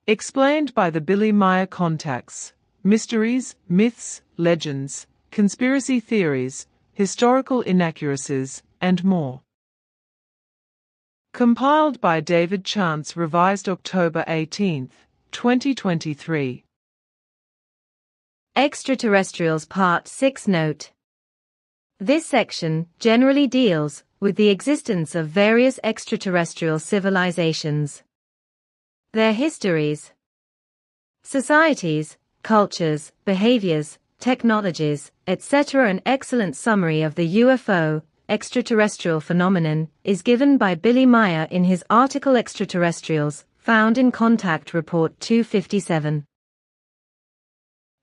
Explained by the Billy Meier contacts. Mysteries, myths, legends, conspiracy theories, historical inaccuracies, and more. Compiled by David Chance, revised October 18, 2023. Extraterrestrials Part 6 Note. This section generally deals with the existence of various extraterrestrial civilizations, their histories, societies, cultures, behaviors, technologies, etc. An excellent summary of the UFO, extraterrestrial phenomenon, is given by Billy Meier in his article Extraterrestrials, found in Contact Report 257.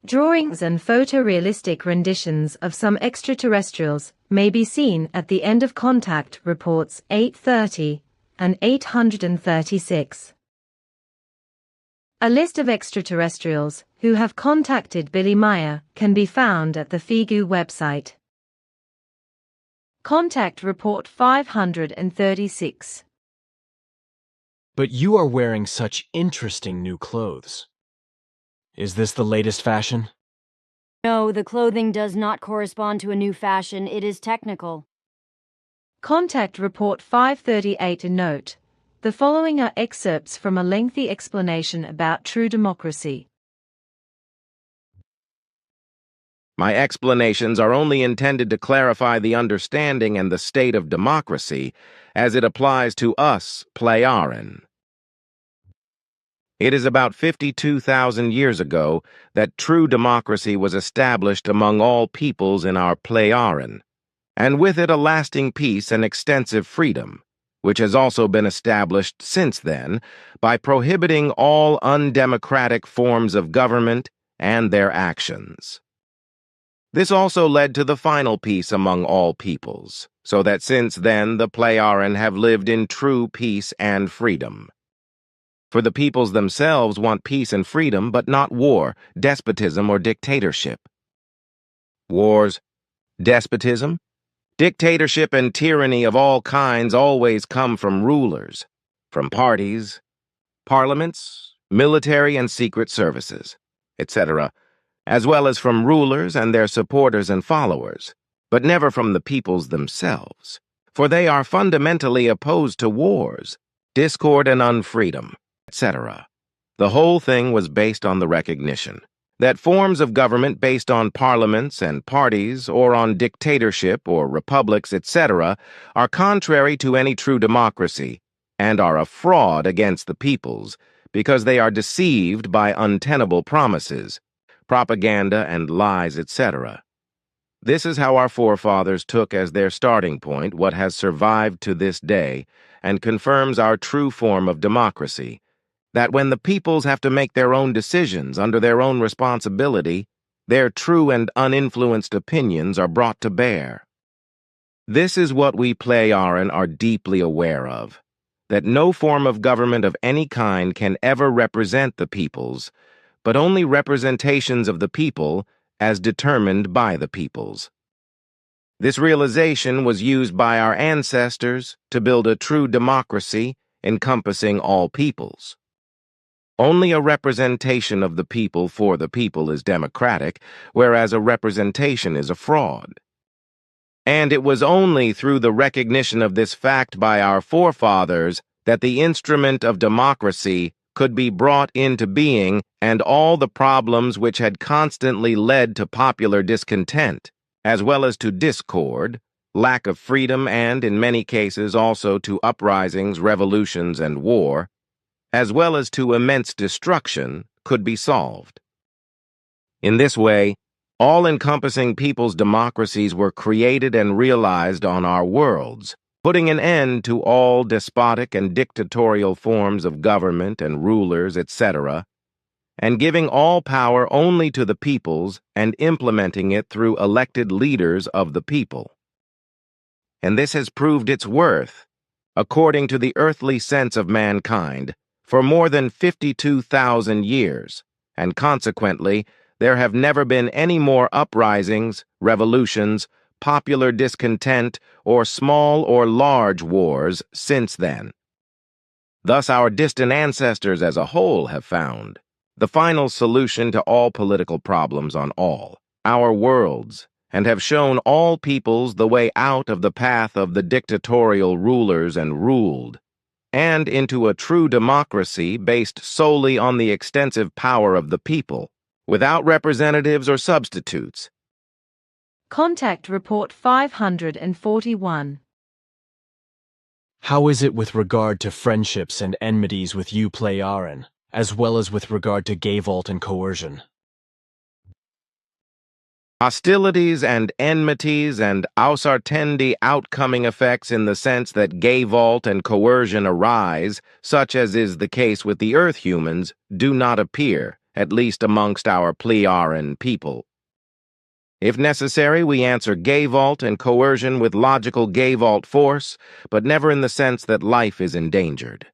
Drawings and photorealistic renditions of some extraterrestrials may be seen at the end of Contact Reports 830 and 836. A list of extraterrestrials who have contacted Billy Meier can be found at the FIGU website. Contact Report 536. But you are wearing such interesting new clothes. Is this the latest fashion? No, the clothing does not correspond to a new fashion. It is technical. Contact Report 538. A note. The following are excerpts from a lengthy explanation about true democracy. My explanations are only intended to clarify the understanding and the state of democracy as it applies to us, Pleiaren. It is about 52,000 years ago that true democracy was established among all peoples in our Pleiaren, and with it a lasting peace and extensive freedom, which has also been established since then by prohibiting all undemocratic forms of government and their actions. This also led to the final peace among all peoples, so that since then the Pleiaren have lived in true peace and freedom. For the peoples themselves want peace and freedom, but not war, despotism, or dictatorship. Wars, despotism, dictatorship, and tyranny of all kinds always come from rulers, from parties, parliaments, military and secret services, etc., as well as from rulers and their supporters and followers, but never from the peoples themselves, for they are fundamentally opposed to wars, discord and unfreedom, etc. The whole thing was based on the recognition that forms of government based on parliaments and parties or on dictatorship or republics, etc., are contrary to any true democracy and are a fraud against the peoples because they are deceived by untenable promises, propaganda and lies, etc. This is how our forefathers took as their starting point what has survived to this day and confirms our true form of democracy, that when the peoples have to make their own decisions under their own responsibility, their true and uninfluenced opinions are brought to bear. This is what we Pleiaren are deeply aware of, that no form of government of any kind can ever represent the peoples, but only representations of the people as determined by the peoples. This realization was used by our ancestors to build a true democracy encompassing all peoples. Only a representation of the people for the people is democratic, whereas a representation is a fraud. And it was only through the recognition of this fact by our forefathers that the instrument of democracy could be brought into being, and all the problems which had constantly led to popular discontent, as well as to discord, lack of freedom, and in many cases also to uprisings, revolutions, and war, as well as to immense destruction, could be solved. In this way, all-encompassing people's democracies were created and realized on our worlds, putting an end to all despotic and dictatorial forms of government and rulers, etc., and giving all power only to the peoples and implementing it through elected leaders of the people. And this has proved its worth, according to the earthly sense of mankind, for more than 52,000 years, and consequently, there have never been any more uprisings, revolutions, popular discontent, or small or large wars since then. thus our distant ancestors as a whole have found, the final solution to all political problems on all our worlds, and have shown all peoples the way out of the path of the dictatorial rulers and ruled, and into a true democracy based solely on the extensive power of the people, without representatives or substitutes. Contact Report 541. How is it with regard to friendships and enmities with Plejaren, as well as with regard to Gayvault and coercion? Hostilities and enmities and Ausartendi outcoming effects in the sense that Gayvault and coercion arise, such as is the case with the Earth humans, do not appear, at least amongst our Plejaren people. If necessary, we answer Gayvault and coercion with logical Gayvault force, but never in the sense that life is endangered.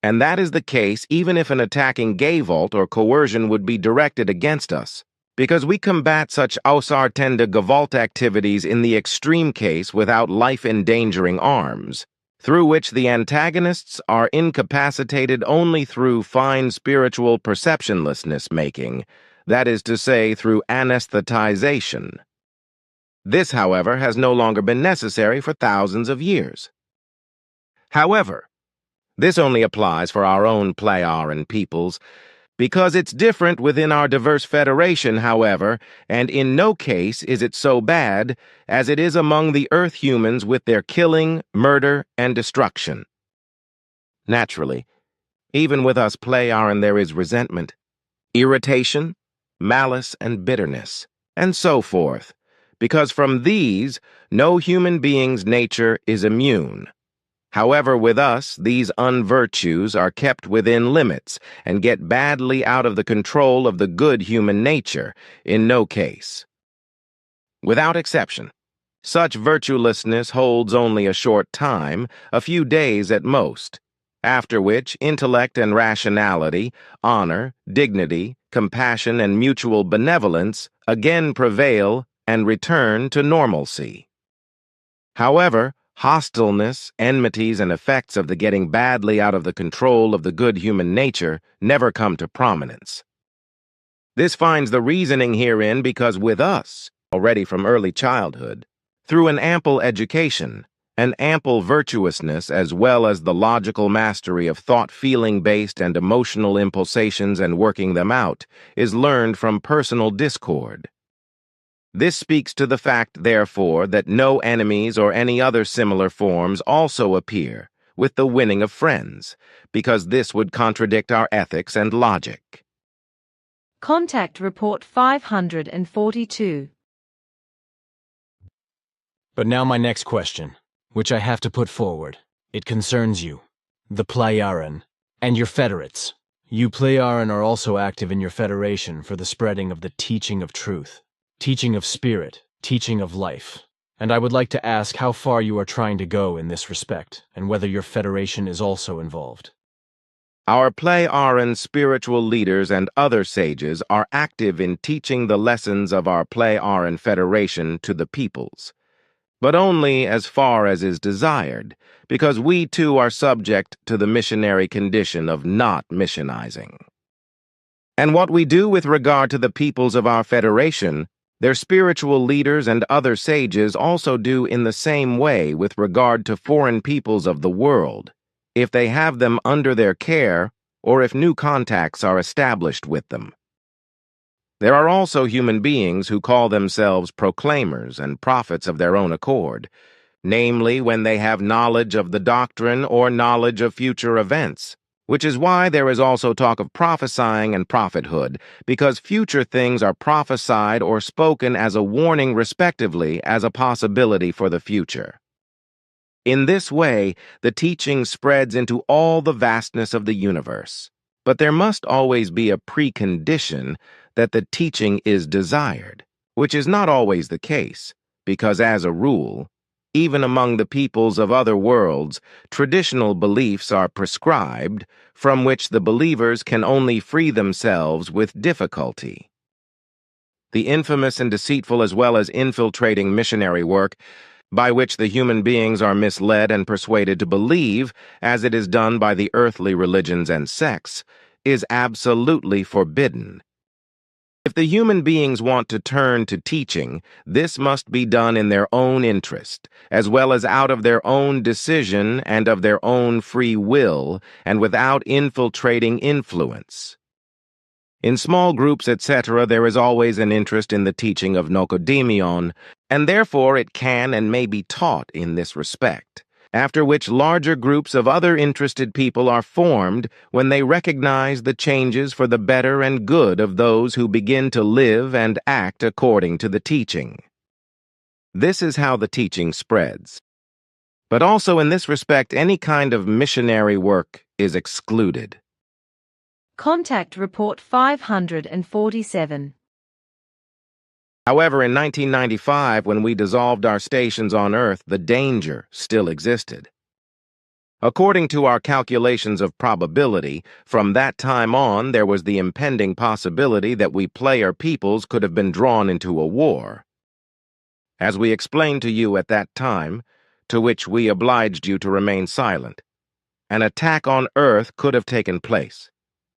And that is the case even if an attacking Gayvault or coercion would be directed against us, because we combat such Ausartende Gewalt activities in the extreme case without life-endangering arms, through which the antagonists are incapacitated only through fine spiritual perceptionlessness making, that is to say, through anesthetization. This, however, has no longer been necessary for thousands of years. However, this only applies for our own Plejaren peoples, because it's different within our diverse federation, however, and in no case is it so bad as it is among the Earth humans with their killing, murder, and destruction. Naturally, even with us Plejaren there is resentment, irritation, malice, and bitterness, and so forth, because from these no human being's nature is immune. However, with us, these unvirtues are kept within limits and get badly out of the control of the good human nature, in no case. Without exception, such virtuelessness holds only a short time, a few days at most, after which intellect and rationality, honor, dignity, compassion, and mutual benevolence again prevail and return to normalcy. However, hostileness, enmities, and effects of the getting badly out of the control of the good human nature never come to prominence. This finds the reasoning herein because with us, already from early childhood, through an ample education, an ample virtuousness as well as the logical mastery of thought feeling-based and emotional impulsations and working them out, is learned from personal discord. This speaks to the fact, therefore, that no enemies or any other similar forms also appear, with the winning of friends, because this would contradict our ethics and logic. Contact Report 542. But now my next question, which I have to put forward. It concerns you, the Plejaren, and your federates. You Plejaren are also active in your federation for the spreading of the teaching of truth, teaching of spirit, teaching of life. And I would like to ask how far you are trying to go in this respect, and whether your federation is also involved. Our Plejaren spiritual leaders and other sages are active in teaching the lessons of our Plejaren Federation to the peoples, but only as far as is desired, because we too are subject to the missionary condition of not missionizing. And what we do with regard to the peoples of our Federation, their spiritual leaders and other sages also do in the same way with regard to foreign peoples of the world, if they have them under their care or if new contacts are established with them. There are also human beings who call themselves proclaimers and prophets of their own accord, namely when they have knowledge of the doctrine or knowledge of future events, which is why there is also talk of prophesying and prophethood, because future things are prophesied or spoken as a warning respectively as a possibility for the future. In this way, the teaching spreads into all the vastness of the universe, but there must always be a precondition that the teaching is desired, which is not always the case, because as a rule, even among the peoples of other worlds, traditional beliefs are prescribed, from which the believers can only free themselves with difficulty. The infamous and deceitful as well as infiltrating missionary work by which the human beings are misled and persuaded to believe, as it is done by the earthly religions and sects, is absolutely forbidden. If the human beings want to turn to teaching, this must be done in their own interest, as well as out of their own decision and of their own free will, and without infiltrating influence. In small groups, etc., there is always an interest in the teaching of Nokodemion, and therefore it can and may be taught in this respect, after which larger groups of other interested people are formed when they recognize the changes for the better and good of those who begin to live and act according to the teaching. This is how the teaching spreads. But also in this respect, any kind of missionary work is excluded. Contact Report 547. However, in 1995, when we dissolved our stations on Earth, the danger still existed. According to our calculations of probability, from that time on there was the impending possibility that we player peoples could have been drawn into a war. As we explained to you at that time, to which we obliged you to remain silent, an attack on Earth could have taken place.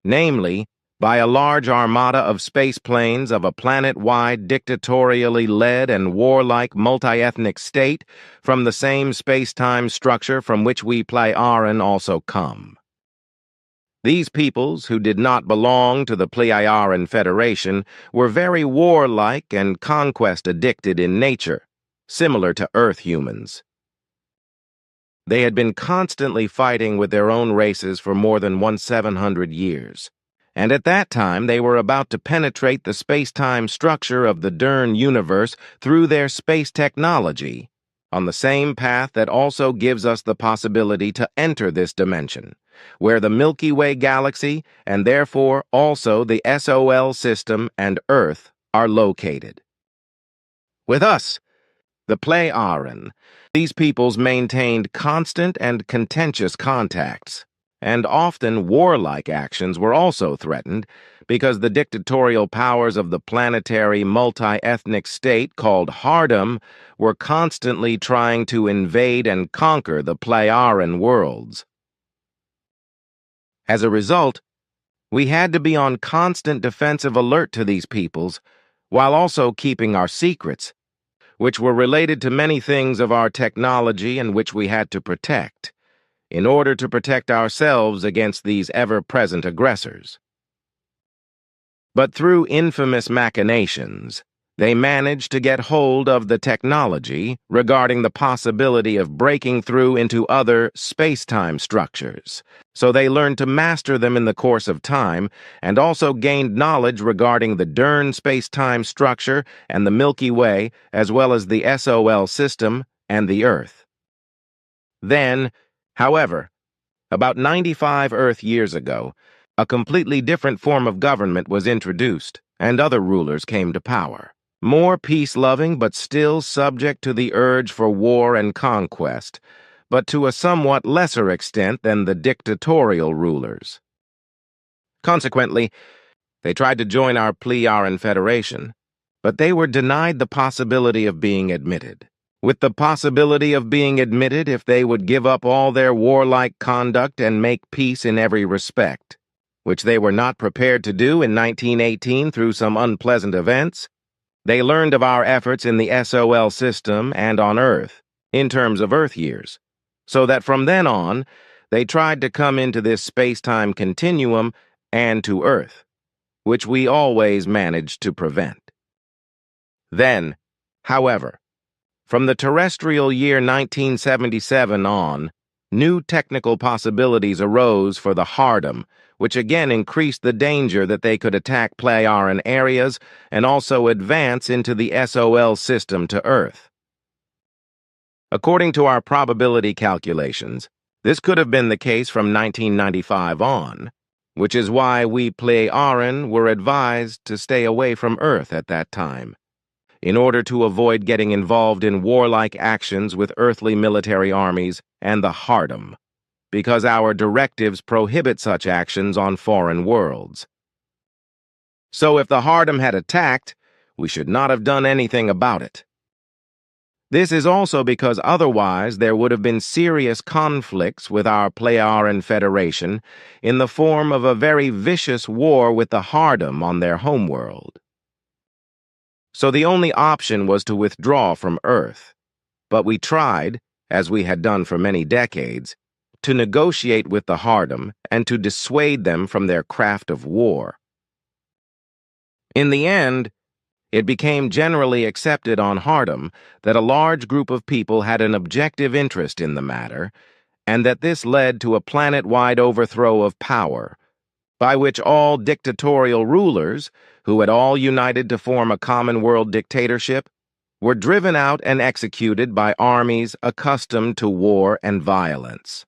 Namely, by a large armada of space planes of a planet-wide dictatorially led and warlike multi-ethnic state from the same space-time structure from which we Pleiaren also come. These peoples, who did not belong to the Pleiaren Federation, were very warlike and conquest-addicted in nature, similar to Earth humans. They had been constantly fighting with their own races for more than 700 years, and at that time they were about to penetrate the space-time structure of the Dern universe through their space technology, on the same path that also gives us the possibility to enter this dimension, where the Milky Way galaxy, and therefore also the SOL system and Earth, are located. With us, the Pleiaren, these peoples maintained constant and contentious contacts, and often warlike actions were also threatened because the dictatorial powers of the planetary multi-ethnic state called Hardom were constantly trying to invade and conquer the Pleiaren worlds. As a result, we had to be on constant defensive alert to these peoples, while also keeping our secrets, which were related to many things of our technology and which we had to protect, in order to protect ourselves against these ever-present aggressors. But through infamous machinations, they managed to get hold of the technology regarding the possibility of breaking through into other space-time structures, so they learned to master them in the course of time and also gained knowledge regarding the Dern space-time structure and the Milky Way, as well as the SOL system and the Earth. Then, however, about 95 Earth years ago, a completely different form of government was introduced, and other rulers came to power. More peace-loving but still subject to the urge for war and conquest, but to a somewhat lesser extent than the dictatorial rulers. Consequently, they tried to join our Pleiaren Federation, but they were denied the possibility of being admitted. With the possibility of being admitted if they would give up all their warlike conduct and make peace in every respect, which they were not prepared to do in 1918 through some unpleasant events. They learned of our efforts in the SOL system and on Earth, in terms of Earth years, so that from then on, they tried to come into this space-time continuum and to Earth, which we always managed to prevent. Then, however, from the terrestrial year 1977 on, new technical possibilities arose for the Hardom, which again increased the danger that they could attack Pleiaren areas and also advance into the SOL system to Earth. According to our probability calculations, this could have been the case from 1995 on, which is why we Pleiaren were advised to stay away from Earth at that time, in order to avoid getting involved in warlike actions with earthly military armies and the Hardom, because our directives prohibit such actions on foreign worlds. So if the Hardom had attacked, we should not have done anything about it. This is also because otherwise there would have been serious conflicts with our Pleiaren Federation in the form of a very vicious war with the Hardum on their homeworld. So the only option was to withdraw from Earth. But we tried, as we had done for many decades, to negotiate with the Hardum and to dissuade them from their craft of war. In the end, it became generally accepted on Hardum that a large group of people had an objective interest in the matter, and that this led to a planet-wide overthrow of power, by which all dictatorial rulers, who had all united to form a common world dictatorship, were driven out and executed by armies accustomed to war and violence.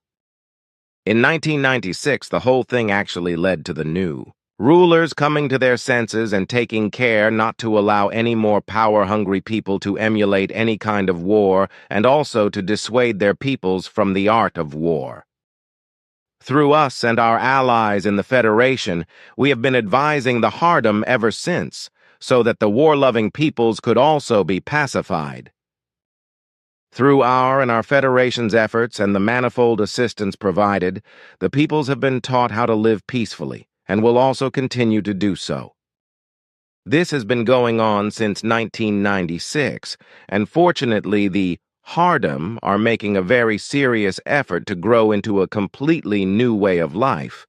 In 1996, the whole thing actually led to the new. Rulers coming to their senses and taking care not to allow any more power-hungry people to emulate any kind of war and also to dissuade their peoples from the art of war. Through us and our allies in the Federation, we have been advising the Hardum ever since, so that the war-loving peoples could also be pacified. Through our and our Federation's efforts and the manifold assistance provided, the peoples have been taught how to live peacefully, and will also continue to do so. This has been going on since 1996, and fortunately the Hardum are making a very serious effort to grow into a completely new way of life,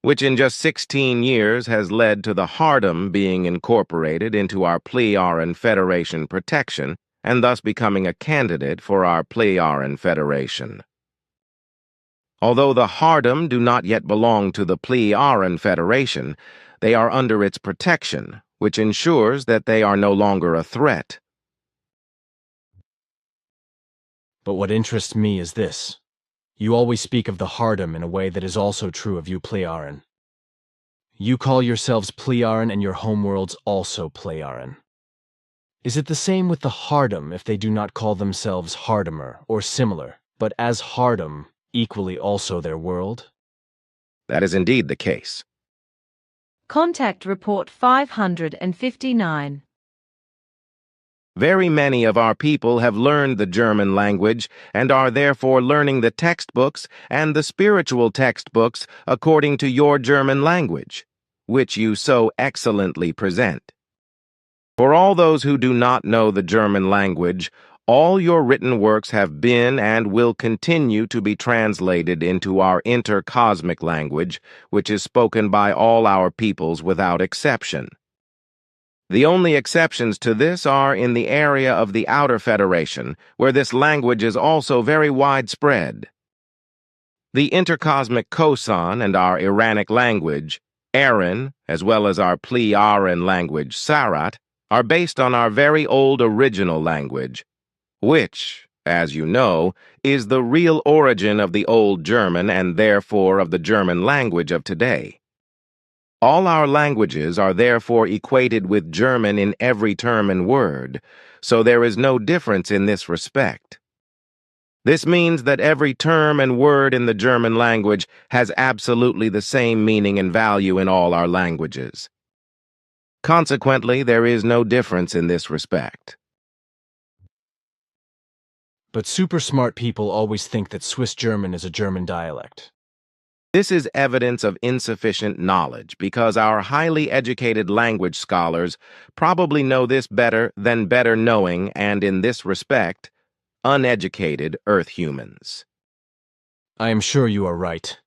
which in just 16 years has led to the Hardum being incorporated into our Pleiaren Federation protection, and thus becoming a candidate for our Pleiaren Federation. Although the Hardum do not yet belong to the Pleiaren Federation, they are under its protection, which ensures that they are no longer a threat. But what interests me is this. You always speak of the Hardum in a way that is also true of you Pleiaren. You call yourselves Pleiaren and your homeworlds also Pleiaren. Is it the same with the Hardum if they do not call themselves Hardumer or similar, but as Hardum, equally also their world? That is indeed the case. Contact Report 559. Very many of our people have learned the German language and are therefore learning the textbooks and the spiritual textbooks according to your German language, which you so excellently present. For all those who do not know the German language, all your written works have been and will continue to be translated into our intercosmic language, which is spoken by all our peoples without exception. The only exceptions to this are in the area of the Outer Federation, where this language is also very widespread. The intercosmic Kosan and our Iranic language, Aran, as well as our Pleiaren language, Sarat, are based on our very old original language, which, as you know, is the real origin of the Old German and therefore of the German language of today. All our languages are therefore equated with German in every term and word, so there is no difference in this respect. This means that every term and word in the German language has absolutely the same meaning and value in all our languages. Consequently, there is no difference in this respect. But super smart people always think that Swiss German is a German dialect. This is evidence of insufficient knowledge because our highly educated language scholars probably know this better than better knowing and, in this respect, uneducated Earth humans. I am sure you are right.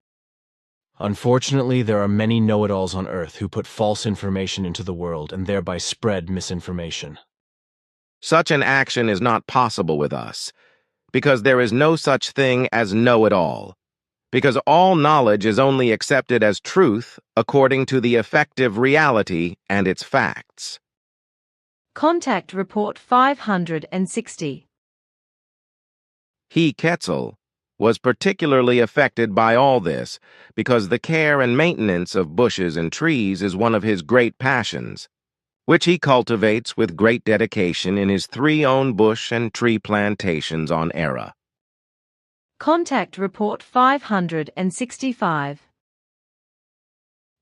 Unfortunately, there are many know-it-alls on Earth who put false information into the world and thereby spread misinformation. Such an action is not possible with us, because there is no such thing as know-it-all, because all knowledge is only accepted as truth according to the effective reality and its facts. Contact Report 560. He, Quetzal, was particularly affected by all this because the care and maintenance of bushes and trees is one of his great passions, which he cultivates with great dedication in his 3 own bush and tree plantations on Era. Contact Report 565.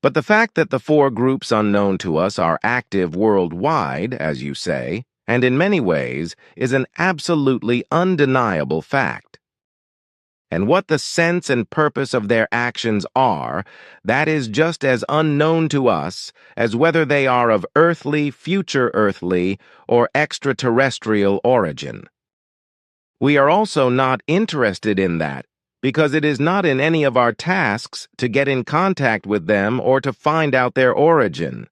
But the fact that the 4 groups unknown to us are active worldwide, as you say, and in many ways is an absolutely undeniable fact. And what the sense and purpose of their actions are, that is just as unknown to us as whether they are of earthly, future earthly, or extraterrestrial origin. We are also not interested in that because it is not in any of our tasks to get in contact with them or to find out their origin.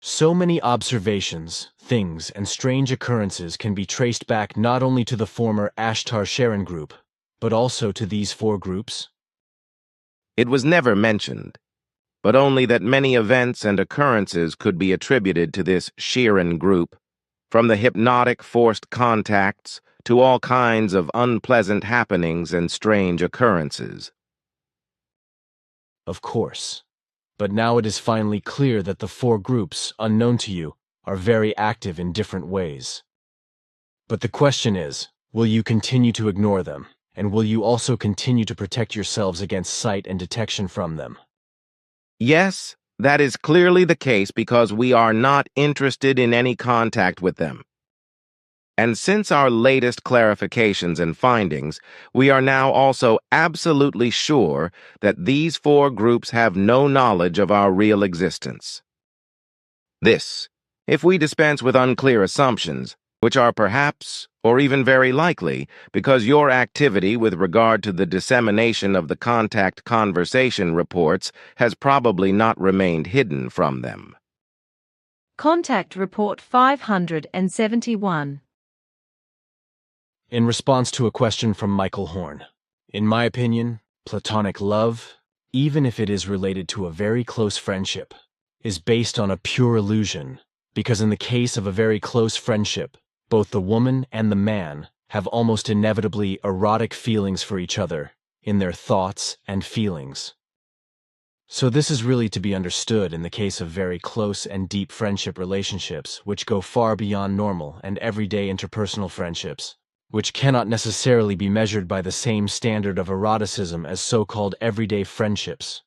So many observations, things, and strange occurrences can be traced back not only to the former Ashtar-Sharon group, but also to these four groups? It was never mentioned, but only that many events and occurrences could be attributed to this Sharon group, from the hypnotic forced contacts to all kinds of unpleasant happenings and strange occurrences. Of course. But now it is finally clear that the four groups, unknown to you, are very active in different ways. But the question is, will you continue to ignore them? And will you also continue to protect yourselves against sight and detection from them? Yes, that is clearly the case because we are not interested in any contact with them. And since our latest clarifications and findings, we are now also absolutely sure that these four groups have no knowledge of our real existence. This, if we dispense with unclear assumptions, which are perhaps, or even very likely, because your activity with regard to the dissemination of the contact conversation reports has probably not remained hidden from them. Contact Report 571. In response to a question from Michael Horn, in my opinion, platonic love, even if it is related to a very close friendship, is based on a pure illusion, because in the case of a very close friendship, both the woman and the man have almost inevitably erotic feelings for each other in their thoughts and feelings. So this is really to be understood in the case of very close and deep friendship relationships which go far beyond normal and everyday interpersonal friendships, which cannot necessarily be measured by the same standard of eroticism as so-called everyday friendships.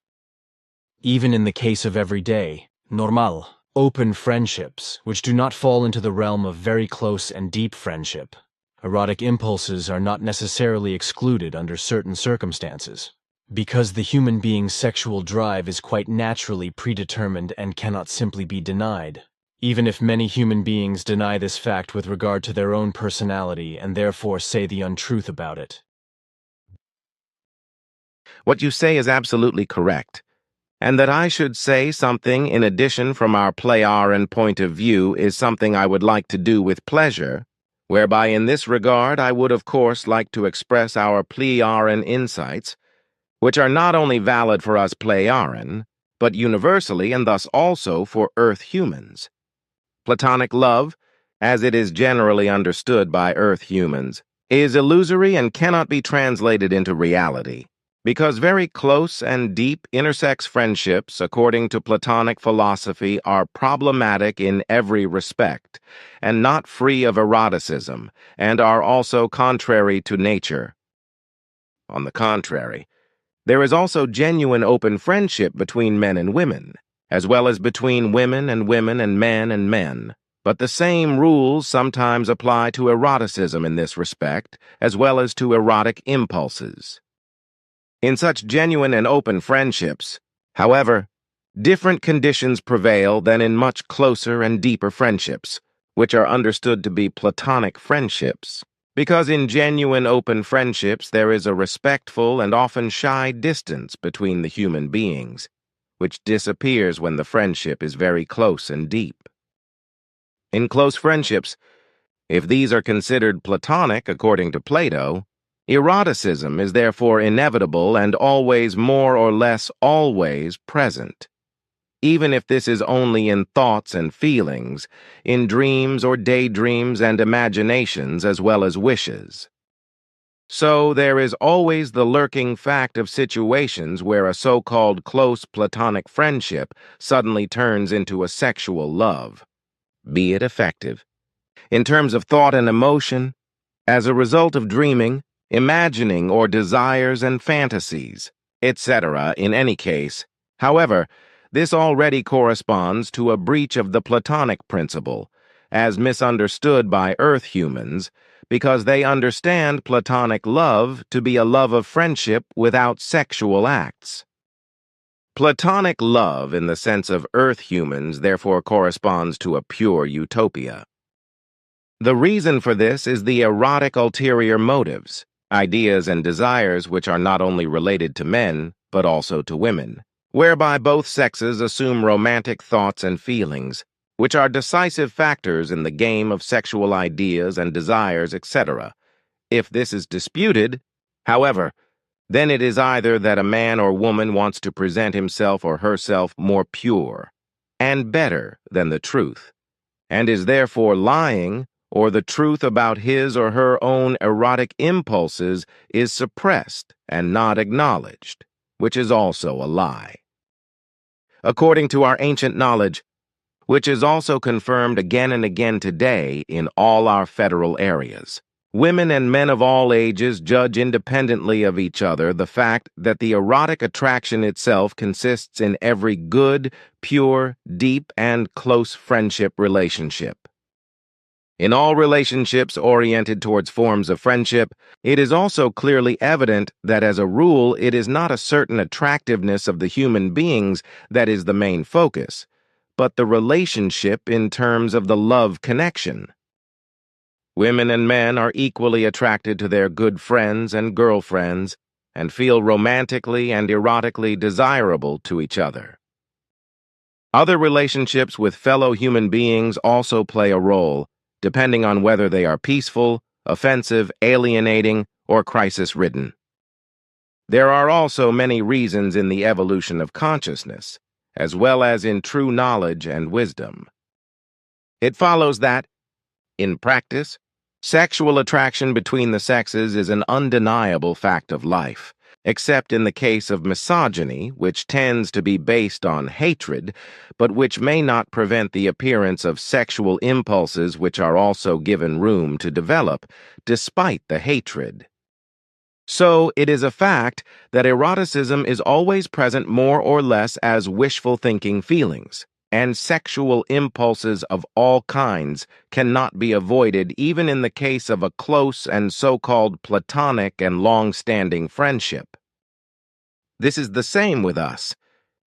Even in the case of everyday, normal, open friendships, which do not fall into the realm of very close and deep friendship, erotic impulses are not necessarily excluded under certain circumstances, because the human being's sexual drive is quite naturally predetermined and cannot simply be denied, even if many human beings deny this fact with regard to their own personality and therefore say the untruth about it. What you say is absolutely correct. And that I should say something in addition from our Plejaran point of view is something I would like to do with pleasure, whereby in this regard I would of course like to express our Plejaran insights, which are not only valid for us Plejaran, but universally and thus also for Earth humans. Platonic love, as it is generally understood by Earth humans, is illusory and cannot be translated into reality. Because very close and deep intersex friendships, according to Platonic philosophy, are problematic in every respect, and not free of eroticism, and are also contrary to nature. On the contrary, there is also genuine open friendship between men and women, as well as between women and women and men, but the same rules sometimes apply to eroticism in this respect, as well as to erotic impulses. In such genuine and open friendships, however, different conditions prevail than in much closer and deeper friendships, which are understood to be platonic friendships, because in genuine open friendships there is a respectful and often shy distance between the human beings, which disappears when the friendship is very close and deep. In close friendships, if these are considered platonic according to Plato, eroticism is therefore inevitable and always more or less always present, even if this is only in thoughts and feelings, in dreams or daydreams and imaginations as well as wishes. So there is always the lurking fact of situations where a so-called close platonic friendship suddenly turns into a sexual love, be it effective. In terms of thought and emotion, as a result of dreaming, imagining or desires and fantasies, etc. in any case. However, this already corresponds to a breach of the Platonic principle, as misunderstood by Earth humans because they understand platonic love to be a love of friendship without sexual acts. Platonic love in the sense of Earth humans therefore corresponds to a pure utopia. The reason for this is the erotic ulterior motives, ideas and desires which are not only related to men, but also to women, whereby both sexes assume romantic thoughts and feelings, which are decisive factors in the game of sexual ideas and desires, etc. If this is disputed, however, then it is either that a man or woman wants to present himself or herself more pure and better than the truth, and is therefore lying, or the truth about his or her own erotic impulses is suppressed and not acknowledged, which is also a lie. According to our ancient knowledge, which is also confirmed again and again today in all our federal areas, women and men of all ages judge independently of each other the fact that the erotic attraction itself consists in every good, pure, deep, and close friendship relationship. In all relationships oriented towards forms of friendship, it is also clearly evident that as a rule it is not a certain attractiveness of the human beings that is the main focus, but the relationship in terms of the love connection. Women and men are equally attracted to their good friends and girlfriends and feel romantically and erotically desirable to each other. Other relationships with fellow human beings also play a role, depending on whether they are peaceful, offensive, alienating, or crisis-ridden. There are also many reasons in the evolution of consciousness, as well as in true knowledge and wisdom. It follows that, in practice, sexual attraction between the sexes is an undeniable fact of life, except in the case of misogyny, which tends to be based on hatred, but which may not prevent the appearance of sexual impulses which are also given room to develop, despite the hatred. So, it is a fact that eroticism is always present more or less as wishful thinking feelings, and sexual impulses of all kinds cannot be avoided even in the case of a close and so-called platonic and long-standing friendship. This is the same with us.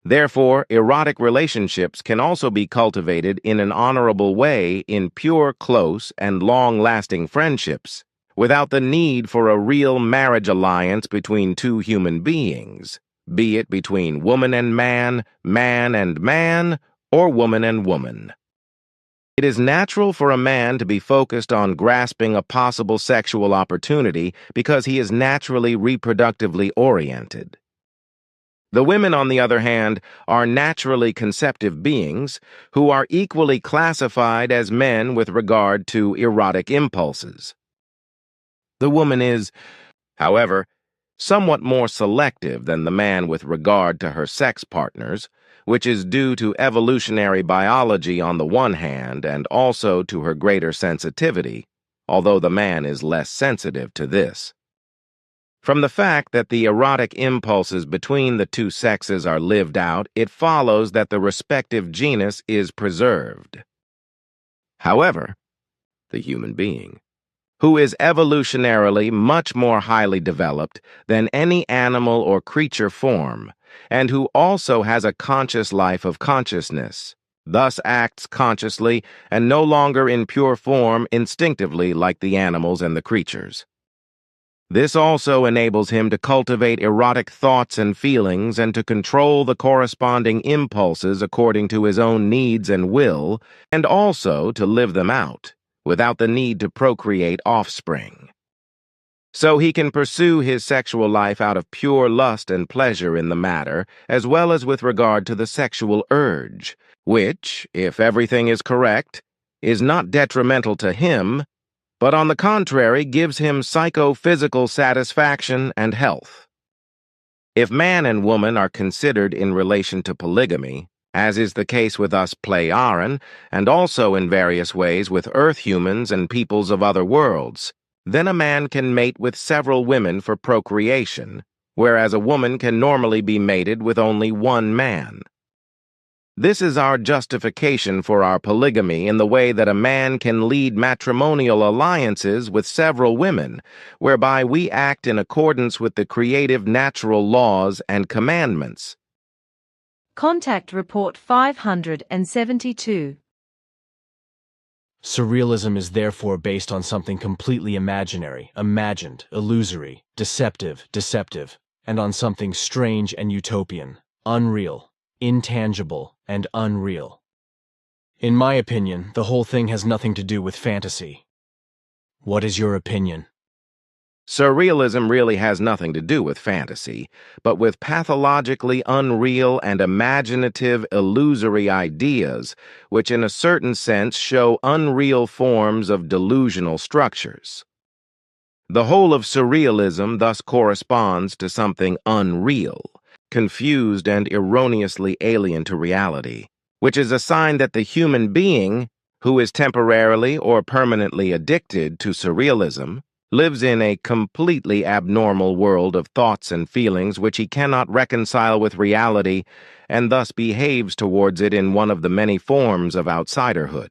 Therefore, erotic relationships can also be cultivated in an honorable way in pure, close, and long-lasting friendships, without the need for a real marriage alliance between two human beings, be it between woman and man, or woman and woman. It is natural for a man to be focused on grasping a possible sexual opportunity because he is naturally reproductively oriented. The women, on the other hand, are naturally conceptive beings who are equally classified as men with regard to erotic impulses. The woman is, however, somewhat more selective than the man with regard to her sex partners, which is due to evolutionary biology on the one hand and also to her greater sensitivity, although the man is less sensitive to this. From the fact that the erotic impulses between the two sexes are lived out, it follows that the respective genus is preserved. However, the human being, who is evolutionarily much more highly developed than any animal or creature form, and who also has a conscious life of consciousness, thus acts consciously and no longer in pure form instinctively like the animals and the creatures. This also enables him to cultivate erotic thoughts and feelings and to control the corresponding impulses according to his own needs and will, and also to live them out, without the need to procreate offspring. So he can pursue his sexual life out of pure lust and pleasure in the matter, as well as with regard to the sexual urge, which, if everything is correct, is not detrimental to him, but on the contrary gives him psychophysical satisfaction and health. If man and woman are considered in relation to polygamy, as is the case with us Pleiaren, and also in various ways with Earth humans and peoples of other worlds, then a man can mate with several women for procreation, whereas a woman can normally be mated with only one man. This is our justification for our polygamy in the way that a man can lead matrimonial alliances with several women, whereby we act in accordance with the creative natural laws and commandments. Contact Report 572. Surrealism is therefore based on something completely imaginary, imagined, illusory, deceptive, and on something strange and utopian, unreal, intangible, and unreal. In my opinion, the whole thing has nothing to do with fantasy. What is your opinion? Surrealism really has nothing to do with fantasy, but with pathologically unreal and imaginative illusory ideas, which in a certain sense show unreal forms of delusional structures. The whole of surrealism thus corresponds to something unreal, confused and erroneously alien to reality, which is a sign that the human being, who is temporarily or permanently addicted to surrealism, lives in a completely abnormal world of thoughts and feelings which he cannot reconcile with reality and thus behaves towards it in one of the many forms of outsiderhood.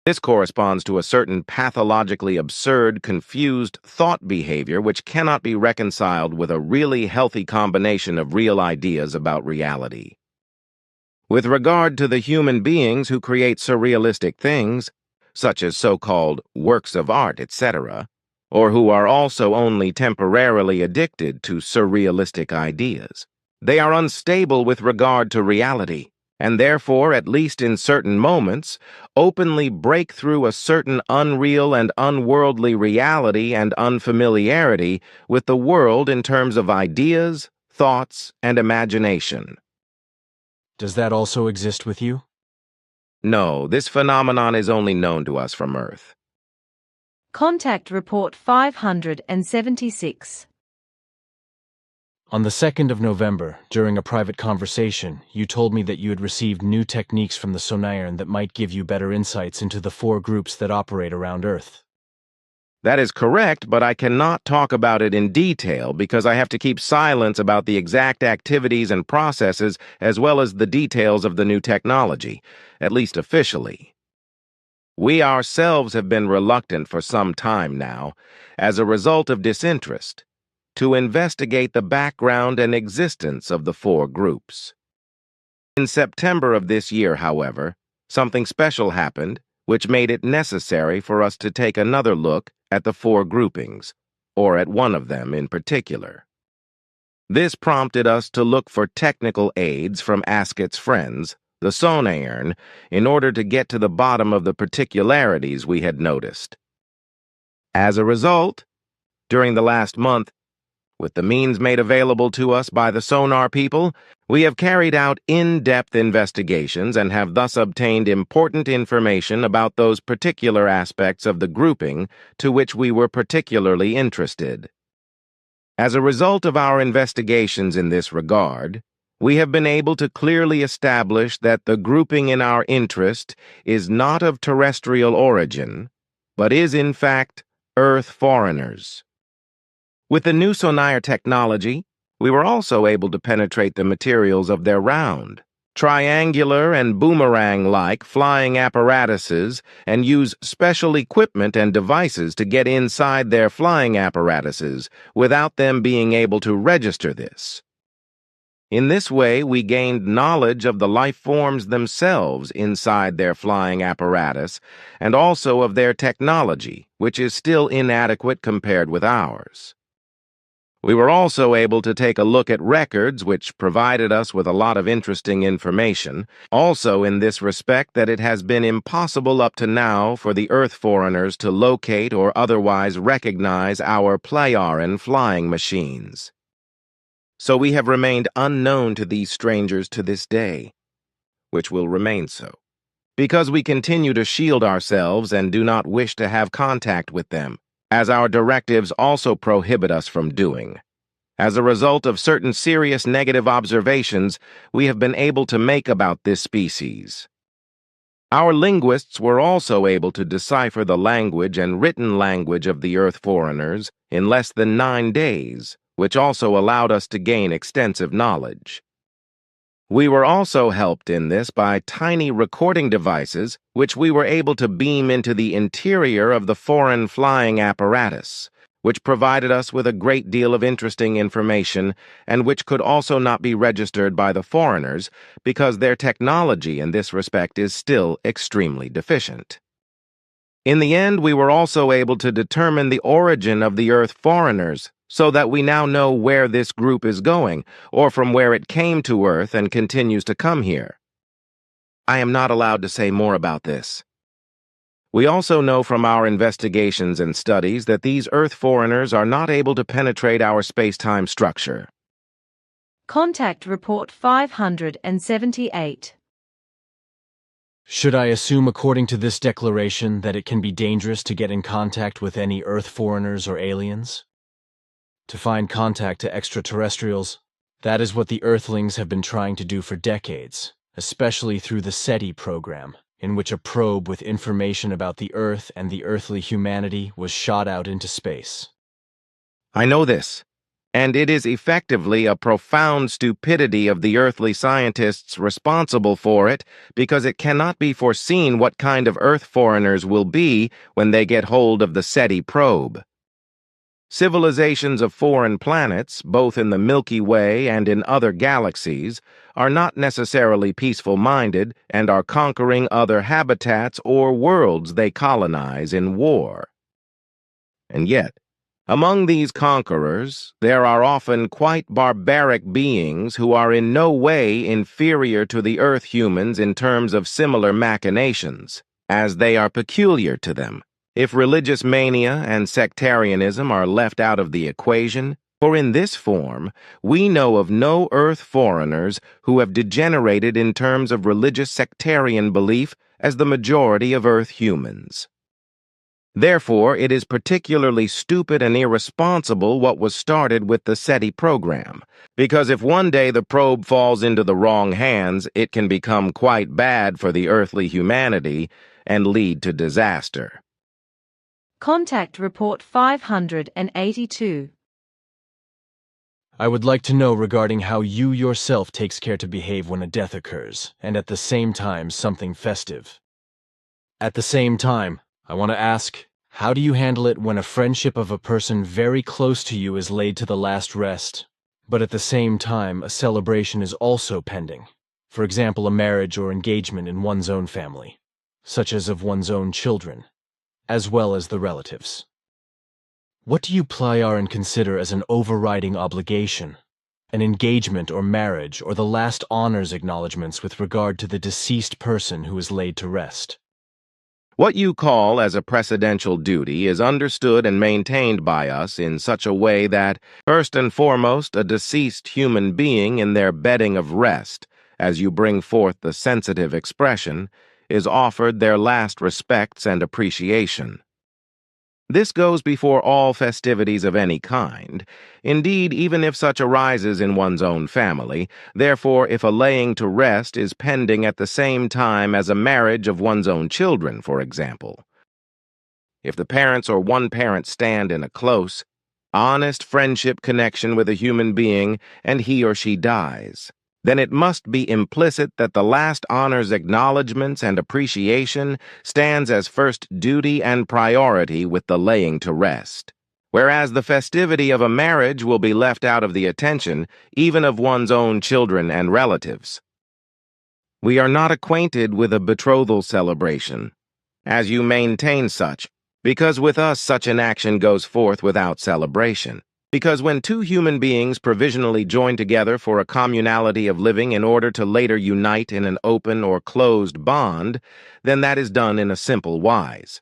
This corresponds to a certain pathologically absurd, confused thought behavior which cannot be reconciled with a really healthy combination of real ideas about reality. With regard to the human beings who create surrealistic things, such as so-called works of art, etc., or who are also only temporarily addicted to surrealistic ideas, they are unstable with regard to reality, and therefore, at least in certain moments, openly break through a certain unreal and unworldly reality and unfamiliarity with the world in terms of ideas, thoughts, and imagination. Does that also exist with you? No, this phenomenon is only known to us from Earth. Contact Report 576. On the 2nd of November, during a private conversation, you told me that you had received new techniques from the Sonairan that might give you better insights into the 4 groups that operate around Earth. That is correct, but I cannot talk about it in detail because I have to keep silence about the exact activities and processes as well as the details of the new technology, at least officially. We ourselves have been reluctant for some time now, as a result of disinterest, to investigate the background and existence of the 4 groups. In September of this year, however, something special happened which made it necessary for us to take another look at the 4 groupings, or at one of them in particular. This prompted us to look for technical aids from Askett's friends, the Sonairan, in order to get to the bottom of the particularities we had noticed. As a result, during the last month, with the means made available to us by the sonar people, we have carried out in-depth investigations and have thus obtained important information about those particular aspects of the grouping to which we were particularly interested. As a result of our investigations in this regard, we have been able to clearly establish that the grouping in our interest is not of terrestrial origin, but is in fact Earth foreigners. With the new Sonair technology, we were also able to penetrate the materials of their round, triangular and boomerang-like flying apparatuses and use special equipment and devices to get inside their flying apparatuses without them being able to register this. In this way, we gained knowledge of the life forms themselves inside their flying apparatus and also of their technology, which is still inadequate compared with ours. We were also able to take a look at records which provided us with a lot of interesting information, also in this respect that it has been impossible up to now for the Earth foreigners to locate or otherwise recognize our Plejaren flying machines. So we have remained unknown to these strangers to this day, which will remain so, because we continue to shield ourselves and do not wish to have contact with them, as our directives also prohibit us from doing. As a result of certain serious negative observations we have been able to make about this species. Our linguists were also able to decipher the language and written language of the Earth foreigners in less than 9 days, which also allowed us to gain extensive knowledge. We were also helped in this by tiny recording devices which we were able to beam into the interior of the foreign flying apparatus, which provided us with a great deal of interesting information and which could also not be registered by the foreigners because their technology in this respect is still extremely deficient. In the end, we were also able to determine the origin of the Earth foreigners, so that we now know where this group is going, or from where it came to Earth and continues to come here. I am not allowed to say more about this. We also know from our investigations and studies that these Earth foreigners are not able to penetrate our space-time structure. Contact Report 578. Should I assume, according to this declaration, that it can be dangerous to get in contact with any Earth foreigners or aliens? To find contact to extraterrestrials, that is what the Earthlings have been trying to do for decades, especially through the SETI program, in which a probe with information about the Earth and the earthly humanity was shot out into space. I know this, and it is effectively a profound stupidity of the earthly scientists responsible for it because it cannot be foreseen what kind of Earth foreigners will be when they get hold of the SETI probe. Civilizations of foreign planets, both in the Milky Way and in other galaxies, are not necessarily peaceful-minded and are conquering other habitats or worlds they colonize in war. And yet, among these conquerors, there are often quite barbaric beings who are in no way inferior to the Earth humans in terms of similar machinations, as they are peculiar to them. If religious mania and sectarianism are left out of the equation, for in this form, we know of no Earth foreigners who have degenerated in terms of religious sectarian belief as the majority of Earth humans. Therefore, it is particularly stupid and irresponsible what was started with the SETI program, because if one day the probe falls into the wrong hands, it can become quite bad for the earthly humanity and lead to disaster. Contact Report 582. I would like to know regarding how you yourself takes care to behave when a death occurs, and at the same time something festive. At the same time, I want to ask, how do you handle it when a friendship of a person very close to you is laid to the last rest, but at the same time a celebration is also pending? For example, a marriage or engagement in one's own family, such as of one's own children, as well as the relatives. What do you Plyaran consider as an overriding obligation, an engagement or marriage, or the last honors acknowledgments with regard to the deceased person who is laid to rest? What you call as a precedential duty is understood and maintained by us in such a way that, first and foremost, a deceased human being in their bedding of rest, as you bring forth the sensitive expression, is offered their last respects and appreciation. This goes before all festivities of any kind, indeed even if such arises in one's own family, therefore if a laying to rest is pending at the same time as a marriage of one's own children, for example. If the parents or one parent stand in a close, honest friendship connection with a human being and he or she dies, then it must be implicit that the last honors acknowledgments and appreciation stands as first duty and priority with the laying to rest, whereas the festivity of a marriage will be left out of the attention even of one's own children and relatives. We are not acquainted with a betrothal celebration, as you maintain such, because with us such an action goes forth without celebration. Because when two human beings provisionally join together for a communality of living in order to later unite in an open or closed bond, then that is done in a simple wise.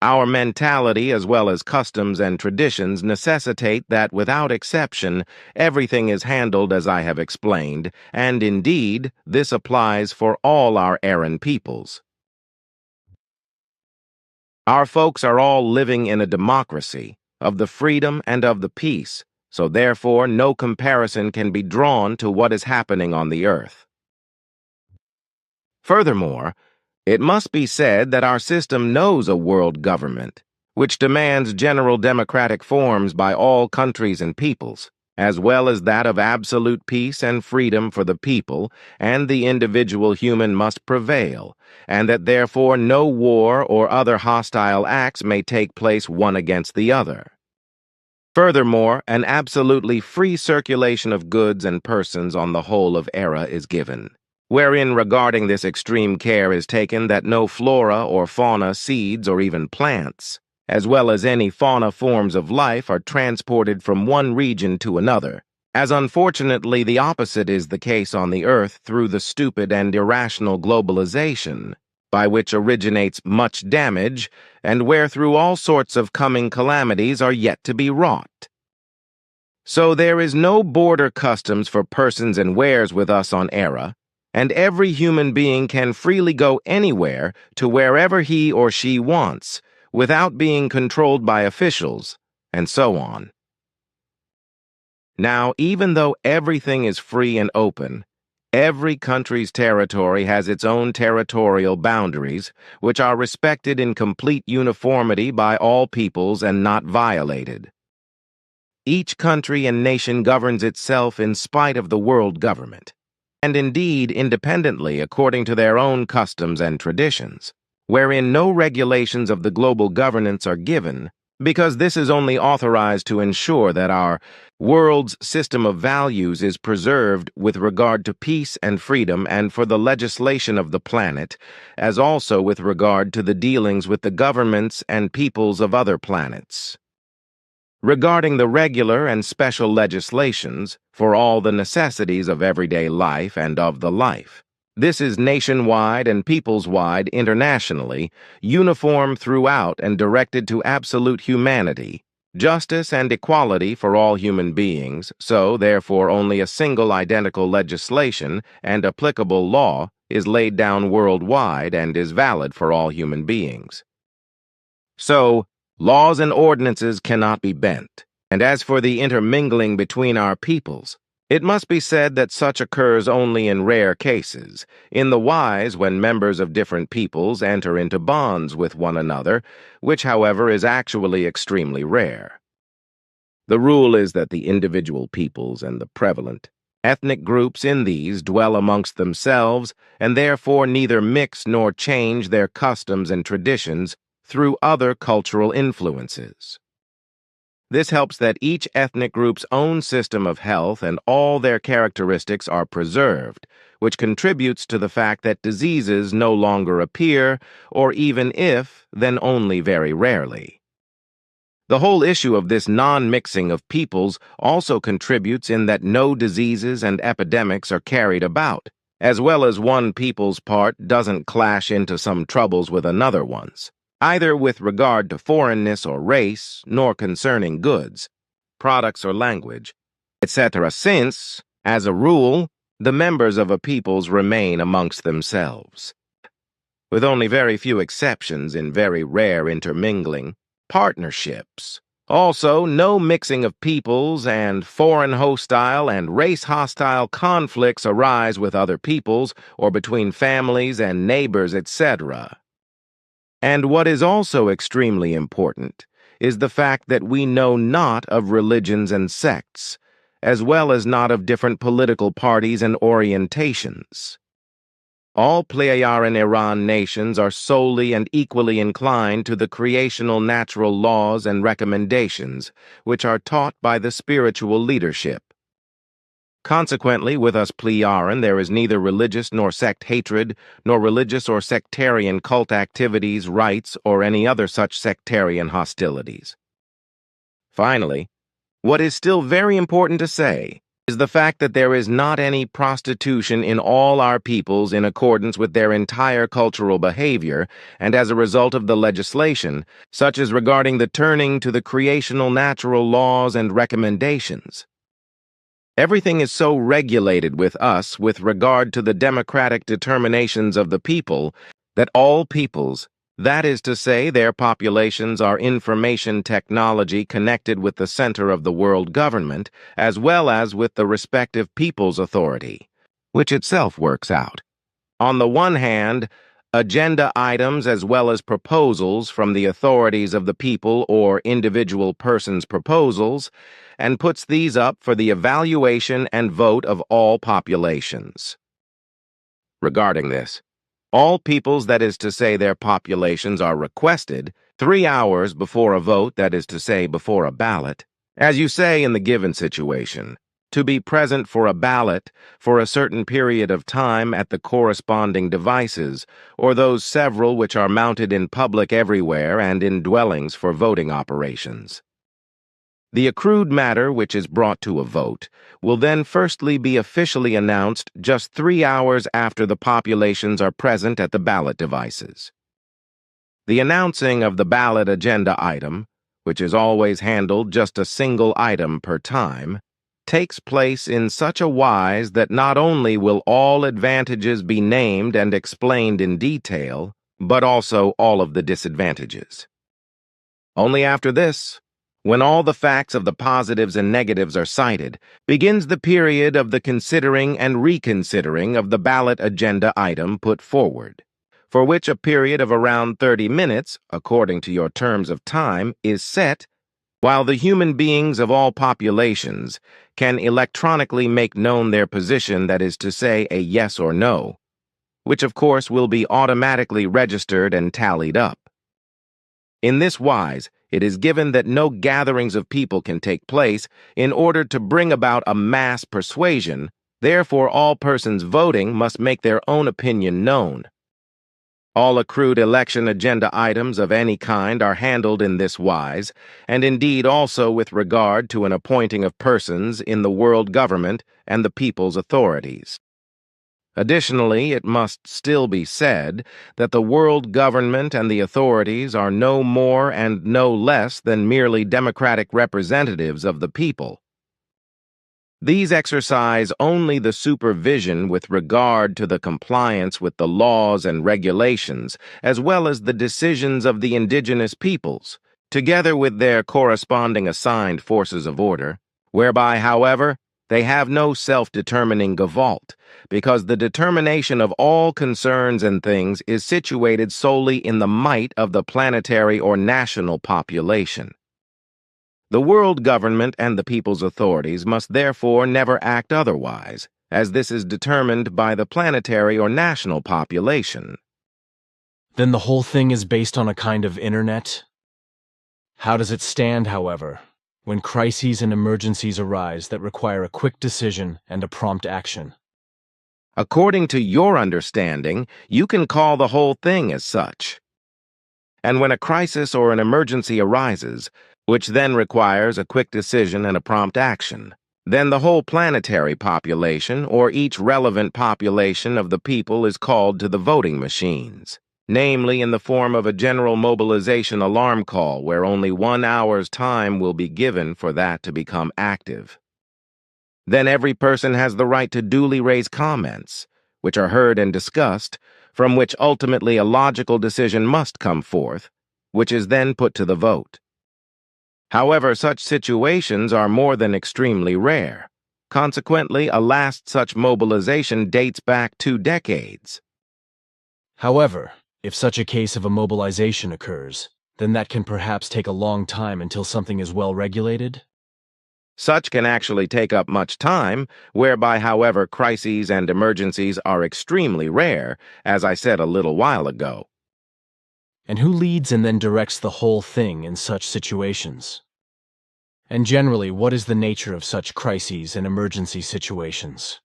Our mentality as well as customs and traditions necessitate that without exception everything is handled as I have explained, and indeed this applies for all our Aran peoples. Our folks are all living in a democracy, of the freedom and of the peace, so therefore no comparison can be drawn to what is happening on the earth. Furthermore, it must be said that our system knows a world government, which demands general democratic forms by all countries and peoples, as well as that of absolute peace and freedom for the people, and the individual human must prevail, and that therefore no war or other hostile acts may take place one against the other. Furthermore, an absolutely free circulation of goods and persons on the whole of Era is given, wherein regarding this extreme care is taken that no flora or fauna, seeds, or even plants, as well as any fauna forms of life, are transported from one region to another, as unfortunately the opposite is the case on the Earth through the stupid and irrational globalization, by which originates much damage, and wherethrough all sorts of coming calamities are yet to be wrought. So there is no border customs for persons and wares with us on Era, and every human being can freely go anywhere to wherever he or she wants, without being controlled by officials, and so on. Now, even though everything is free and open, every country's territory has its own territorial boundaries, which are respected in complete uniformity by all peoples and not violated. Each country and nation governs itself in spite of the world government, and indeed independently according to their own customs and traditions, wherein no regulations of the global governance are given, because this is only authorized to ensure that our world's system of values is preserved with regard to peace and freedom and for the legislation of the planet, as also with regard to the dealings with the governments and peoples of other planets. Regarding the regular and special legislations for all the necessities of everyday life and of the life, this is nationwide and peoples-wide internationally, uniform throughout and directed to absolute humanity, justice and equality for all human beings, so therefore only a single identical legislation and applicable law is laid down worldwide and is valid for all human beings. So, laws and ordinances cannot be bent, and as for the intermingling between our peoples, it must be said that such occurs only in rare cases, in the wise when members of different peoples enter into bonds with one another, which, however, is actually extremely rare. The rule is that the individual peoples and the prevalent ethnic groups in these dwell amongst themselves and therefore neither mix nor change their customs and traditions through other cultural influences. This helps that each ethnic group's own system of health and all their characteristics are preserved, which contributes to the fact that diseases no longer appear, or even if, then only very rarely. The whole issue of this non-mixing of peoples also contributes in that no diseases and epidemics are carried about, as well as one people's part doesn't clash into some troubles with another one's, either with regard to foreignness or race, nor concerning goods, products or language, etc., since, as a rule, the members of a peoples remain amongst themselves. With only very few exceptions in very rare intermingling, partnerships. Also, no mixing of peoples, and foreign hostile and race hostile conflicts arise with other peoples or between families and neighbors, etc. And what is also extremely important is the fact that we know not of religions and sects, as well as not of different political parties and orientations. All Pleiaren Iran nations are solely and equally inclined to the creational natural laws and recommendations which are taught by the spiritual leadership. Consequently, with us Pleiaren there is neither religious nor sect hatred, nor religious or sectarian cult activities, rites, or any other such sectarian hostilities. Finally, what is still very important to say is the fact that there is not any prostitution in all our peoples in accordance with their entire cultural behavior and as a result of the legislation, such as regarding the turning to the creational natural laws and recommendations. Everything is so regulated with us with regard to the democratic determinations of the people that all peoples, that is to say, their populations are information technology connected with the center of the world government, as well as with the respective people's authority, which itself works out, on the one hand, agenda items as well as proposals from the authorities of the people or individual persons' proposals, and puts these up for the evaluation and vote of all populations. Regarding this, all peoples, that is to say their populations, are requested 3 hours before a vote, that is to say before a ballot, as you say in the given situation, to be present for a ballot for a certain period of time at the corresponding devices, or those several which are mounted in public everywhere and in dwellings for voting operations. The accrued matter which is brought to a vote will then firstly be officially announced just 3 hours after the populations are present at the ballot devices. The announcing of the ballot agenda item, which is always handled just a single item per time, takes place in such a wise that not only will all advantages be named and explained in detail, but also all of the disadvantages. Only after this, when all the facts of the positives and negatives are cited, begins the period of the considering and reconsidering of the ballot agenda item put forward, for which a period of around 30 minutes, according to your terms of time, is set, while the human beings of all populations can electronically make known their position, that is to say, a yes or no, which of course will be automatically registered and tallied up. In this wise, it is given that no gatherings of people can take place in order to bring about a mass persuasion, therefore all persons voting must make their own opinion known. All accrued election agenda items of any kind are handled in this wise, and indeed also with regard to an appointing of persons in the world government and the people's authorities. Additionally, it must still be said that the world government and the authorities are no more and no less than merely democratic representatives of the people. These exercise only the supervision with regard to the compliance with the laws and regulations, as well as the decisions of the indigenous peoples, together with their corresponding assigned forces of order, whereby, however, they have no self-determining gewalt, because the determination of all concerns and things is situated solely in the might of the planetary or national population. The world government and the people's authorities must therefore never act otherwise, as this is determined by the planetary or national population. Then the whole thing is based on a kind of internet? How does it stand, however, when crises and emergencies arise that require a quick decision and a prompt action? According to your understanding, you can call the whole thing as such. And when a crisis or an emergency arises, which then requires a quick decision and a prompt action, then the whole planetary population or each relevant population of the people is called to the voting machines, namely in the form of a general mobilization alarm call where only 1 hour's time will be given for that to become active. Then every person has the right to duly raise comments, which are heard and discussed, from which ultimately a logical decision must come forth, which is then put to the vote. However, such situations are more than extremely rare. Consequently, a last such mobilization dates back 2 decades. However, if such a case of a mobilization occurs, then that can perhaps take a long time until something is well regulated? Such can actually take up much time, whereby, however, crises and emergencies are extremely rare, as I said a little while ago. And who leads and then directs the whole thing in such situations? And generally, what is the nature of such crises and emergency situations?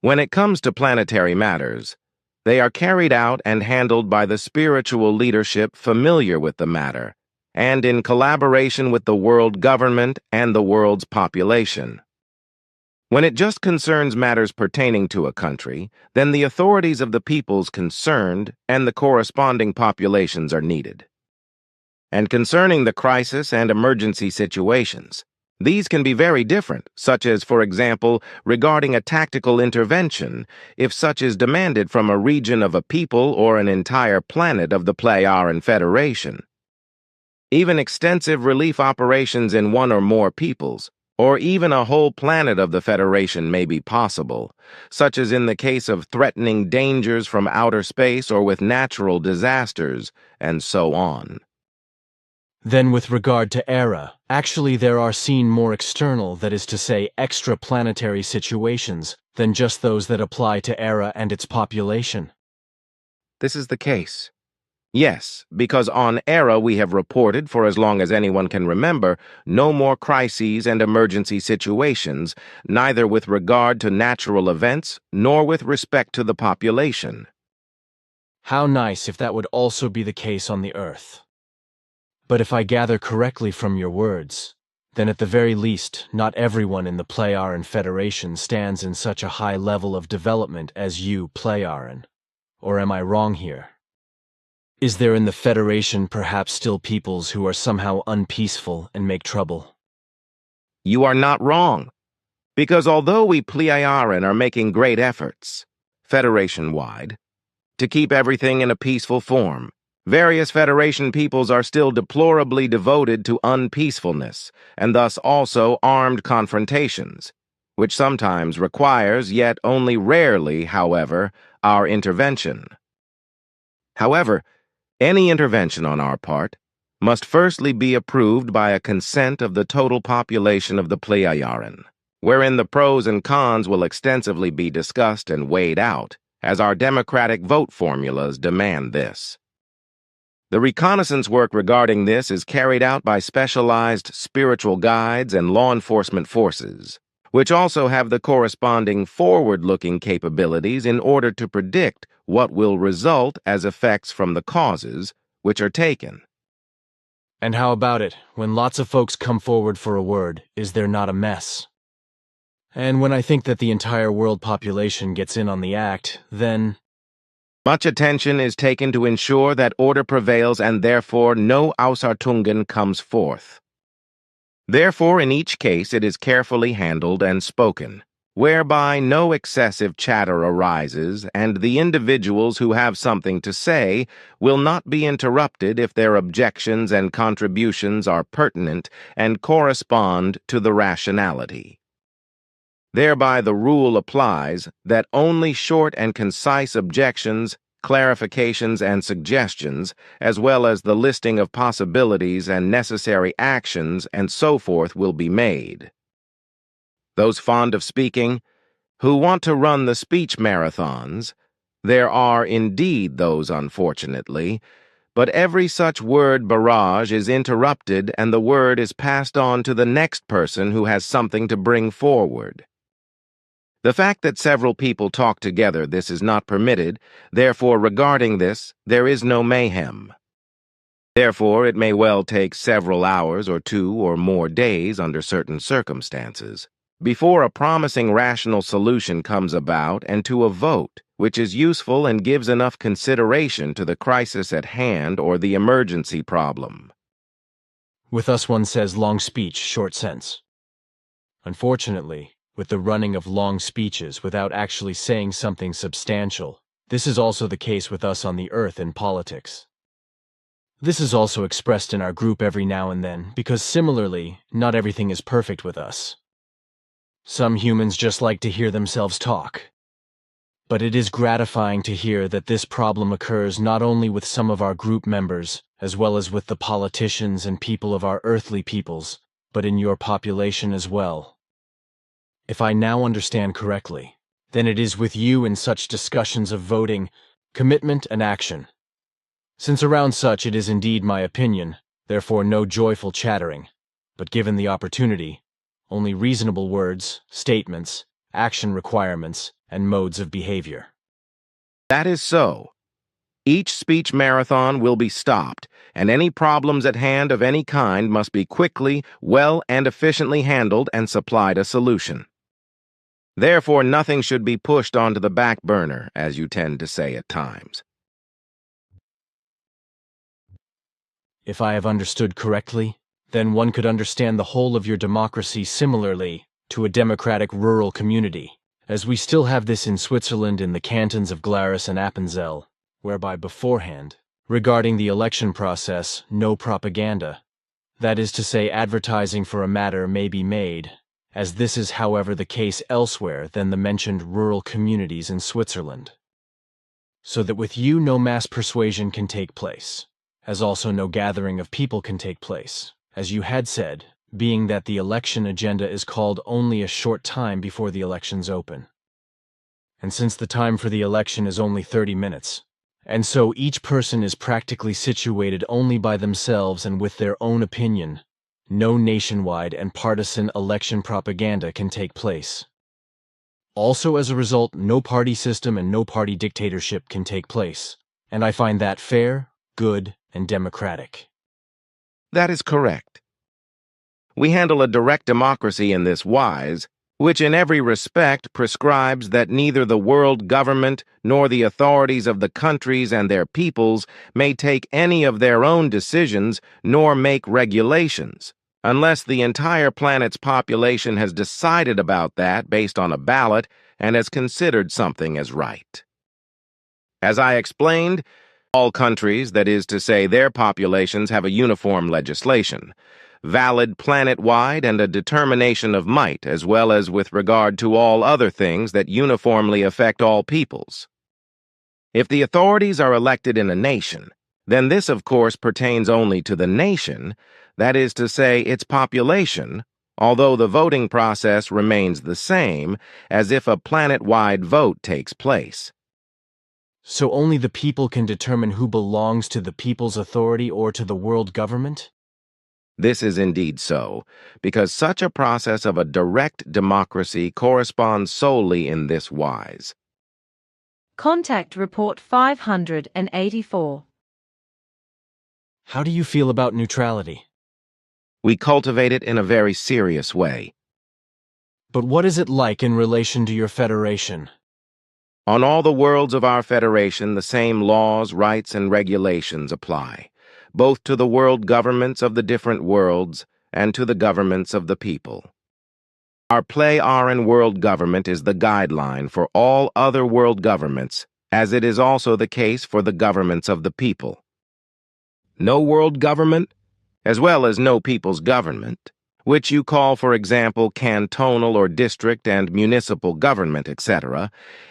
When it comes to planetary matters, they are carried out and handled by the spiritual leadership familiar with the matter, and in collaboration with the world government and the world's population. When it just concerns matters pertaining to a country, then the authorities of the peoples concerned and the corresponding populations are needed. And concerning the crisis and emergency situations, these can be very different, such as, for example, regarding a tactical intervention, if such is demanded from a region of a people or an entire planet of the Playaran Federation. Even extensive relief operations in one or more peoples, or even a whole planet of the Federation may be possible, such as in the case of threatening dangers from outer space or with natural disasters, and so on. Then with regard to era, actually there are seen more external, that is to say, extraplanetary situations than just those that apply to era and its population. This is the case. Yes, because on Era we have reported, for as long as anyone can remember, no more crises and emergency situations, neither with regard to natural events nor with respect to the population. How nice if that would also be the case on the Earth. But if I gather correctly from your words, then at the very least, not everyone in the Playaran Federation stands in such a high level of development as you, Playaran. Or am I wrong here? Is there in the Federation perhaps still peoples who are somehow unpeaceful and make trouble? You are not wrong, because although we Playaran are making great efforts, Federation-wide, to keep everything in a peaceful form, various Federation peoples are still deplorably devoted to unpeacefulness, and thus also armed confrontations, which sometimes requires, yet only rarely, however, our intervention. However, any intervention on our part must firstly be approved by a consent of the total population of the Playaran, wherein the pros and cons will extensively be discussed and weighed out, as our democratic vote formulas demand this. The reconnaissance work regarding this is carried out by specialized spiritual guides and law enforcement forces, which also have the corresponding forward-looking capabilities in order to predict what will result as effects from the causes which are taken. And how about it, when lots of folks come forward for a word, is there not a mess? And when I think that the entire world population gets in on the act, then... Much attention is taken to ensure that order prevails and therefore no Ausartungen comes forth. Therefore, in each case it is carefully handled and spoken, whereby no excessive chatter arises, and the individuals who have something to say will not be interrupted if their objections and contributions are pertinent and correspond to the rationality. Thereby the rule applies that only short and concise objections, clarifications, and suggestions, as well as the listing of possibilities and necessary actions and so forth will be made. Those fond of speaking, who want to run the speech marathons, there are indeed those, unfortunately, but every such word barrage is interrupted and the word is passed on to the next person who has something to bring forward. The fact that several people talk together, this is not permitted, therefore regarding this, there is no mayhem. Therefore, it may well take several hours or 2 or more days under certain circumstances, before a promising rational solution comes about and to a vote, which is useful and gives enough consideration to the crisis at hand or the emergency problem. With us one says long speech, short sense. Unfortunately, with the running of long speeches without actually saying something substantial, this is also the case with us on the Earth in politics. This is also expressed in our group every now and then, because similarly, not everything is perfect with us. Some humans just like to hear themselves talk. But it is gratifying to hear that this problem occurs not only with some of our group members, as well as with the politicians and people of our earthly peoples, but in your population as well. If I now understand correctly, then it is with you in such discussions of voting, commitment, and action. Since around such it is indeed my opinion, therefore no joyful chattering, but given the opportunity, only reasonable words, statements, action requirements, and modes of behavior. That is so. Each speech marathon will be stopped, and any problems at hand of any kind must be quickly, well, and efficiently handled and supplied a solution. Therefore, nothing should be pushed onto the back burner, as you tend to say at times. If I have understood correctly, then one could understand the whole of your democracy similarly to a democratic rural community, as we still have this in Switzerland in the cantons of Glarus and Appenzell, whereby beforehand, regarding the election process, no propaganda, that is to say advertising for a matter may be made, as this is, however, the case elsewhere than the mentioned rural communities in Switzerland. So that with you no mass persuasion can take place, as also no gathering of people can take place, as you had said, being that the election agenda is called only a short time before the elections open. And since the time for the election is only 30 minutes, and so each person is practically situated only by themselves and with their own opinion, no nationwide and partisan election propaganda can take place. Also, as a result, no party system and no party dictatorship can take place, and I find that fair, good, and democratic. That is correct. We handle a direct democracy in this wise, which in every respect prescribes that neither the world government nor the authorities of the countries and their peoples may take any of their own decisions nor make regulations, unless the entire planet's population has decided about that based on a ballot and has considered something as right. As I explained, all countries, that is to say their populations, have a uniform legislation, valid planet-wide and a determination of might, as well as with regard to all other things that uniformly affect all peoples. If the authorities are elected in a nation, then this of course pertains only to the nation, that is to say its population, although the voting process remains the same as if a planet-wide vote takes place. So only the people can determine who belongs to the people's authority or to the world government? This is indeed so, because such a process of a direct democracy corresponds solely in this wise. Contact Report 584. How do you feel about neutrality? We cultivate it in a very serious way. But what is it like in relation to your federation? On all the worlds of our federation, the same laws, rights, and regulations apply, both to the world governments of the different worlds and to the governments of the people. Our Play-Aran world government is the guideline for all other world governments, as it is also the case for the governments of the people. No world government, as well as no people's government, which you call, for example, cantonal or district and municipal government, etc.,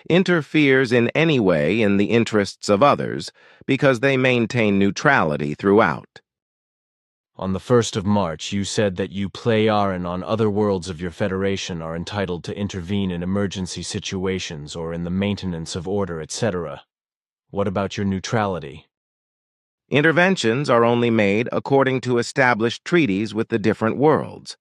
interferes in any way in the interests of others because they maintain neutrality throughout. On the 1st of March, you said that you Play-Aran on other worlds of your federation are entitled to intervene in emergency situations or in the maintenance of order, etc. What about your neutrality? Interventions are only made according to established treaties with the different worlds.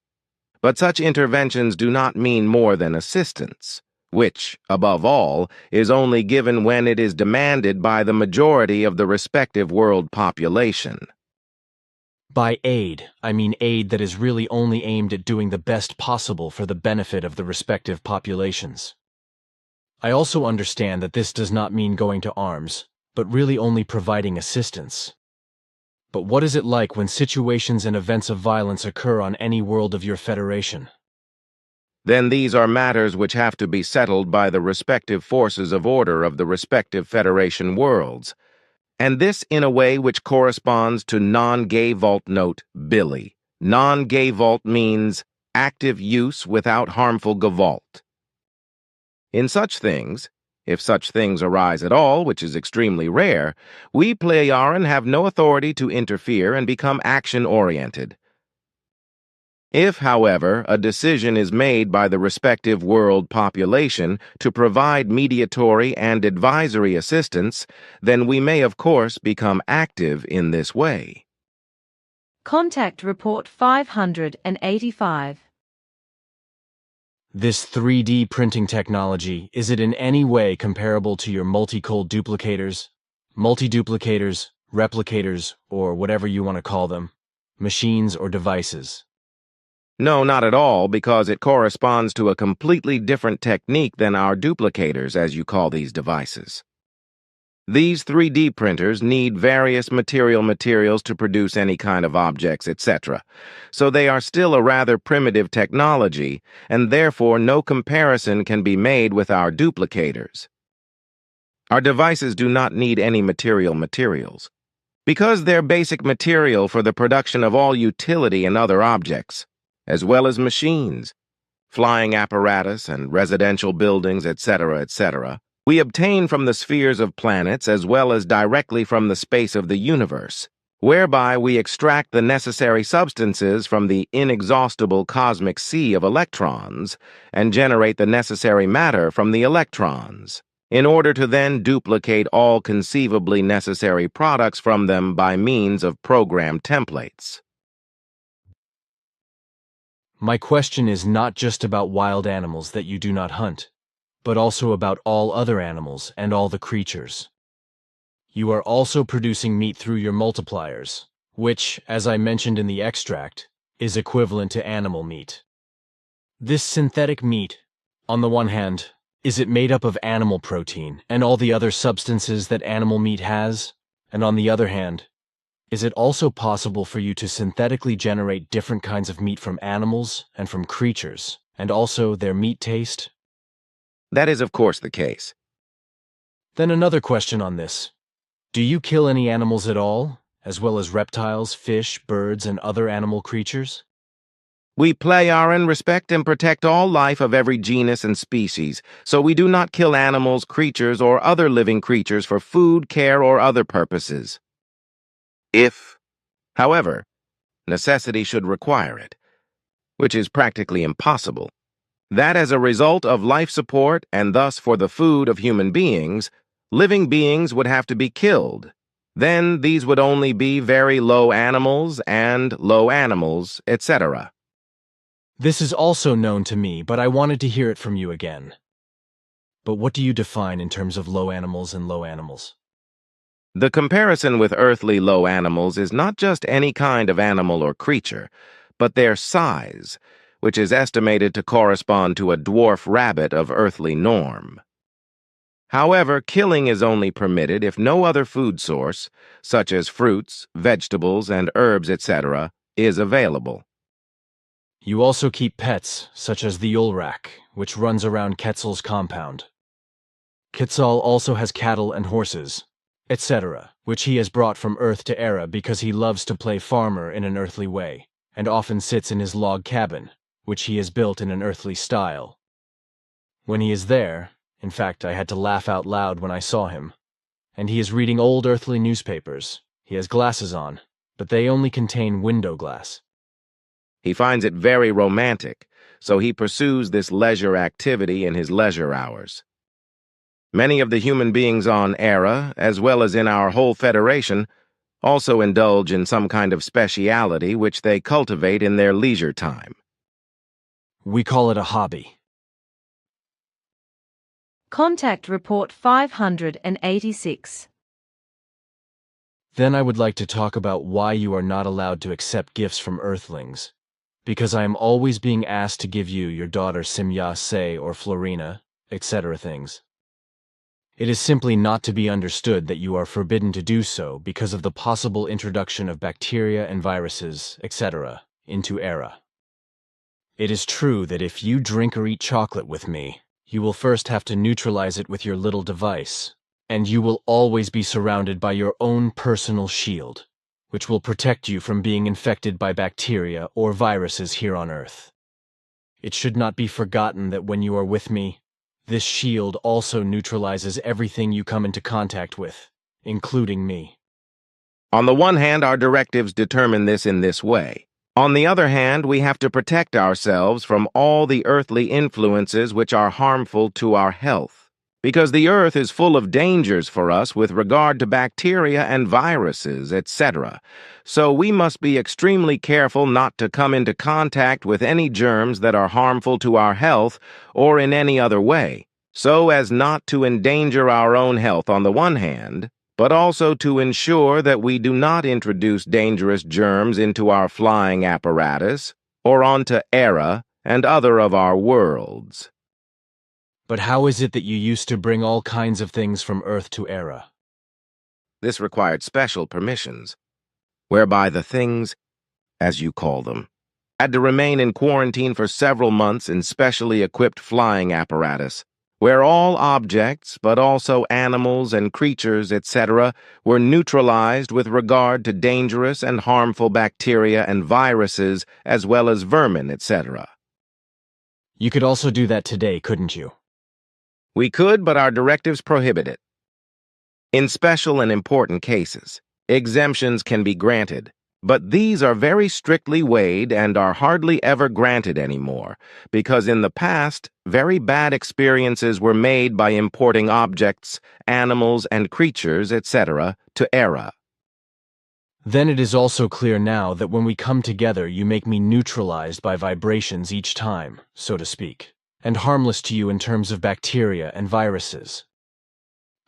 But such interventions do not mean more than assistance, which, above all, is only given when it is demanded by the majority of the respective world population. By aid, I mean aid that is really only aimed at doing the best possible for the benefit of the respective populations. I also understand that this does not mean going to arms, but really only providing assistance. But what is it like when situations and events of violence occur on any world of your federation? Then these are matters which have to be settled by the respective forces of order of the respective federation worlds, and this in a way which corresponds to non-gay vault note Billy. Non-gay vault means active use without harmful gavalt. In such things, if such things arise at all, which is extremely rare, we Play-Aran have no authority to interfere and become action-oriented. If, however, a decision is made by the respective world population to provide mediatory and advisory assistance, then we may of course become active in this way. Contact Report 585. This 3D printing technology, is it in any way comparable to your multi-col duplicators, multi-duplicators, replicators, or whatever you want to call them, machines or devices? No, not at all, because it corresponds to a completely different technique than our duplicators, as you call these devices. These 3D printers need various materials to produce any kind of objects, etc., so they are still a rather primitive technology, and therefore no comparison can be made with our duplicators. Our devices do not need any materials, because they're basic material for the production of all utility and other objects, as well as machines, flying apparatus and residential buildings, etc., etc., we obtain from the spheres of planets as well as directly from the space of the universe, whereby we extract the necessary substances from the inexhaustible cosmic sea of electrons and generate the necessary matter from the electrons, in order to then duplicate all conceivably necessary products from them by means of programmed templates. My question is not just about wild animals that you do not hunt, but also about all other animals and all the creatures. You are also producing meat through your multipliers, which, as I mentioned in the extract, is equivalent to animal meat. This synthetic meat, on the one hand, is it made up of animal protein and all the other substances that animal meat has? And on the other hand, is it also possible for you to synthetically generate different kinds of meat from animals and from creatures, and also their meat taste? That is, of course, the case. Then another question on this. Do you kill any animals at all, as well as reptiles, fish, birds, and other animal creatures? We Pleiaren respect and protect all life of every genus and species, so we do not kill animals, creatures, or other living creatures for food, care, or other purposes. If, however, necessity should require it, which is practically impossible, that as a result of life support and thus for the food of human beings, living beings would have to be killed. Then these would only be very low animals, etc. This is also known to me, but I wanted to hear it from you again. But what do you define in terms of low animals and low animals? The comparison with earthly low animals is not just any kind of animal or creature, but their size, which is estimated to correspond to a dwarf rabbit of earthly norm. However, killing is only permitted if no other food source, such as fruits, vegetables, and herbs, etc., is available. You also keep pets, such as the Ulrak, which runs around Quetzal's compound. Quetzal also has cattle and horses, etc., which he has brought from Earth to Era because he loves to play farmer in an earthly way, and often sits in his log cabin, which he has built in an earthly style. When he is there, in fact, I had to laugh out loud when I saw him. And he is reading old earthly newspapers. He has glasses on, but they only contain window glass. He finds it very romantic, so he pursues this leisure activity in his leisure hours. Many of the human beings on Era, as well as in our whole Federation, also indulge in some kind of speciality which they cultivate in their leisure time. We call it a hobby. Contact Report 586. Then I would like to talk about why you are not allowed to accept gifts from Earthlings. Because I am always being asked to give you your daughter Simya, Say, or Florina, etc. things. It is simply not to be understood that you are forbidden to do so because of the possible introduction of bacteria and viruses, etc., into Era. It is true that if you drink or eat chocolate with me, you will first have to neutralize it with your little device, and you will always be surrounded by your own personal shield, which will protect you from being infected by bacteria or viruses here on Earth. It should not be forgotten that when you are with me, this shield also neutralizes everything you come into contact with, including me. On the one hand, our directives determine this in this way. On the other hand, we have to protect ourselves from all the earthly influences which are harmful to our health, because the Earth is full of dangers for us with regard to bacteria and viruses, etc. So we must be extremely careful not to come into contact with any germs that are harmful to our health or in any other way, so as not to endanger our own health on the one hand, but also to ensure that we do not introduce dangerous germs into our flying apparatus or onto Era and other of our worlds. But how is it that you used to bring all kinds of things from Earth to Era? This required special permissions, whereby the things, as you call them, had to remain in quarantine for several months in specially equipped flying apparatus, where all objects, but also animals and creatures, etc., were neutralized with regard to dangerous and harmful bacteria and viruses, as well as vermin, etc. You could also do that today, couldn't you? We could, but our directives prohibit it. In special and important cases, exemptions can be granted, but these are very strictly weighed and are hardly ever granted anymore, because in the past, very bad experiences were made by importing objects, animals, and creatures, etc., to Era. Then it is also clear now that when we come together, you make me neutralized by vibrations each time, so to speak, and harmless to you in terms of bacteria and viruses.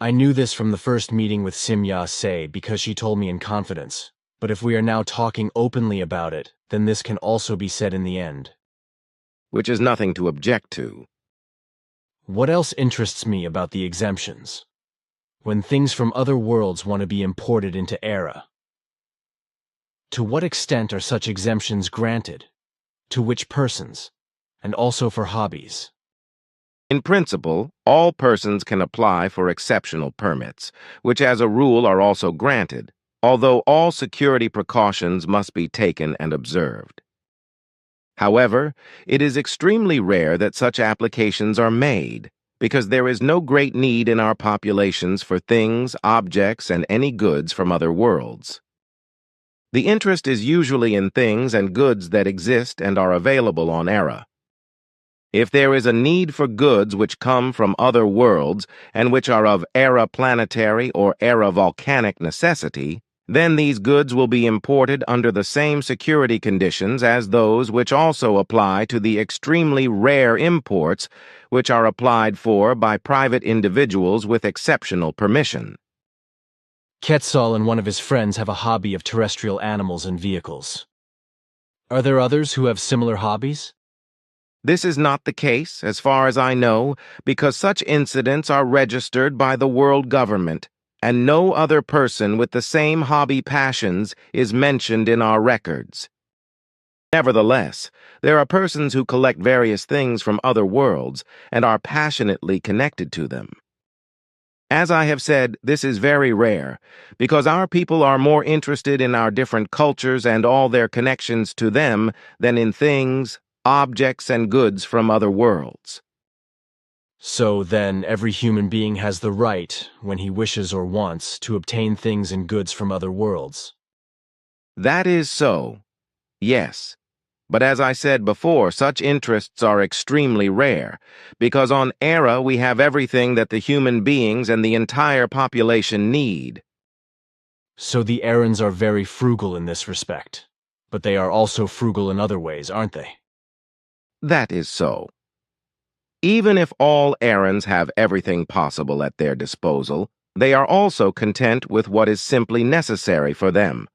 I knew this from the first meeting with Simya Se because she told me in confidence, but if we are now talking openly about it, then this can also be said in the end. Which is nothing to object to. What else interests me about the exemptions? When things from other worlds want to be imported into Era. To what extent are such exemptions granted? To which persons? And also for hobbies? In principle, all persons can apply for exceptional permits, which as a rule are also granted, although all security precautions must be taken and observed. However, it is extremely rare that such applications are made, because there is no great need in our populations for things, objects, and any goods from other worlds. The interest is usually in things and goods that exist and are available on Era. If there is a need for goods which come from other worlds and which are of Era planetary or Era volcanic necessity, then these goods will be imported under the same security conditions as those which also apply to the extremely rare imports which are applied for by private individuals with exceptional permission. Quetzal and one of his friends have a hobby of terrestrial animals and vehicles. Are there others who have similar hobbies? This is not the case, as far as I know, because such incidents are registered by the world government, and no other person with the same hobby passions is mentioned in our records. Nevertheless, there are persons who collect various things from other worlds and are passionately connected to them. As I have said, this is very rare, because our people are more interested in our different cultures and all their connections to them than in things, objects, and goods from other worlds. So then, every human being has the right, when he wishes or wants, to obtain things and goods from other worlds. That is so, yes. But as I said before, such interests are extremely rare, because on Era we have everything that the human beings and the entire population need. So the Erans are very frugal in this respect, but they are also frugal in other ways, aren't they? That is so. Even if all Erans have everything possible at their disposal, they are also content with what is simply necessary for them.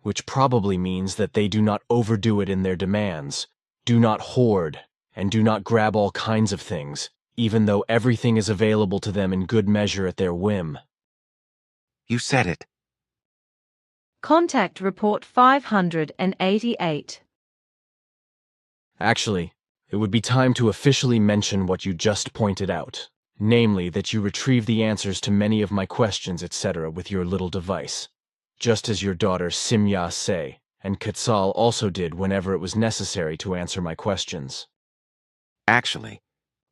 Which probably means that they do not overdo it in their demands, do not hoard, and do not grab all kinds of things, even though everything is available to them in good measure at their whim. You said it. Contact Report 588. Actually, it would be time to officially mention what you just pointed out, namely that you retrieve the answers to many of my questions, etc., with your little device, just as your daughter Simya Se and Quetzal also did whenever it was necessary to answer my questions. Actually,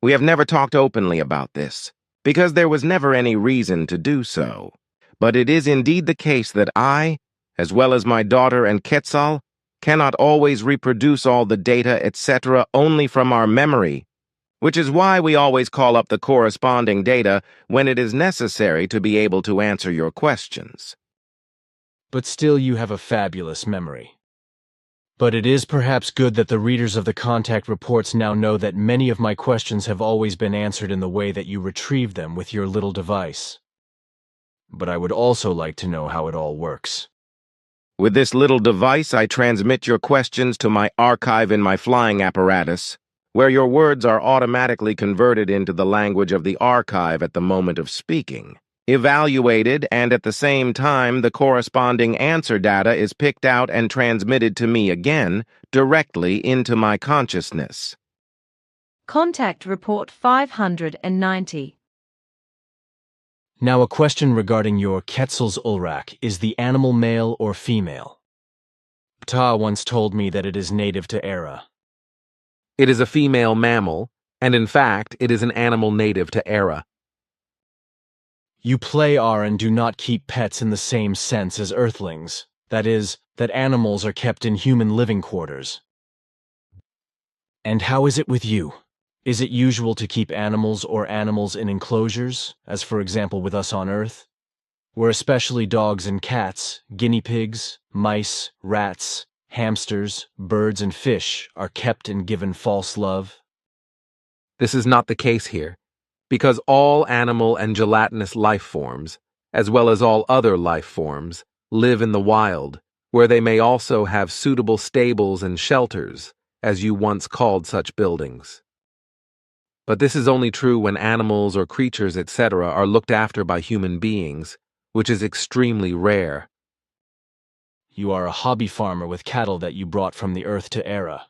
we have never talked openly about this, because there was never any reason to do so. But it is indeed the case that I, as well as my daughter and Quetzal, cannot always reproduce all the data, etc., only from our memory, which is why we always call up the corresponding data when it is necessary to be able to answer your questions. But still you have a fabulous memory. But it is perhaps good that the readers of the contact reports now know that many of my questions have always been answered in the way that you retrieve them with your little device. But I would also like to know how it all works. With this little device, I transmit your questions to my archive in my flying apparatus, where your words are automatically converted into the language of the archive at the moment of speaking, evaluated, and at the same time the corresponding answer data is picked out and transmitted to me again, directly into my consciousness. Contact Report 590. Now a question regarding your Quetzal's Ulrak. Is the animal male or female? Ptah once told me that it is native to Era. It is a female mammal, and in fact, it is an animal native to Era. You Play-Aran do not keep pets in the same sense as Earthlings. That is, that animals are kept in human living quarters. And how is it with you? Is it usual to keep animals in enclosures, as for example with us on Earth? Where especially dogs and cats, guinea pigs, mice, rats, hamsters, birds, and fish are kept and given false love? This is not the case here, because all animal and gelatinous life forms, as well as all other life forms, live in the wild, where they may also have suitable stables and shelters, as you once called such buildings. But this is only true when animals or creatures, etc., are looked after by human beings, which is extremely rare. You are a hobby farmer with cattle that you brought from the Earth to Era.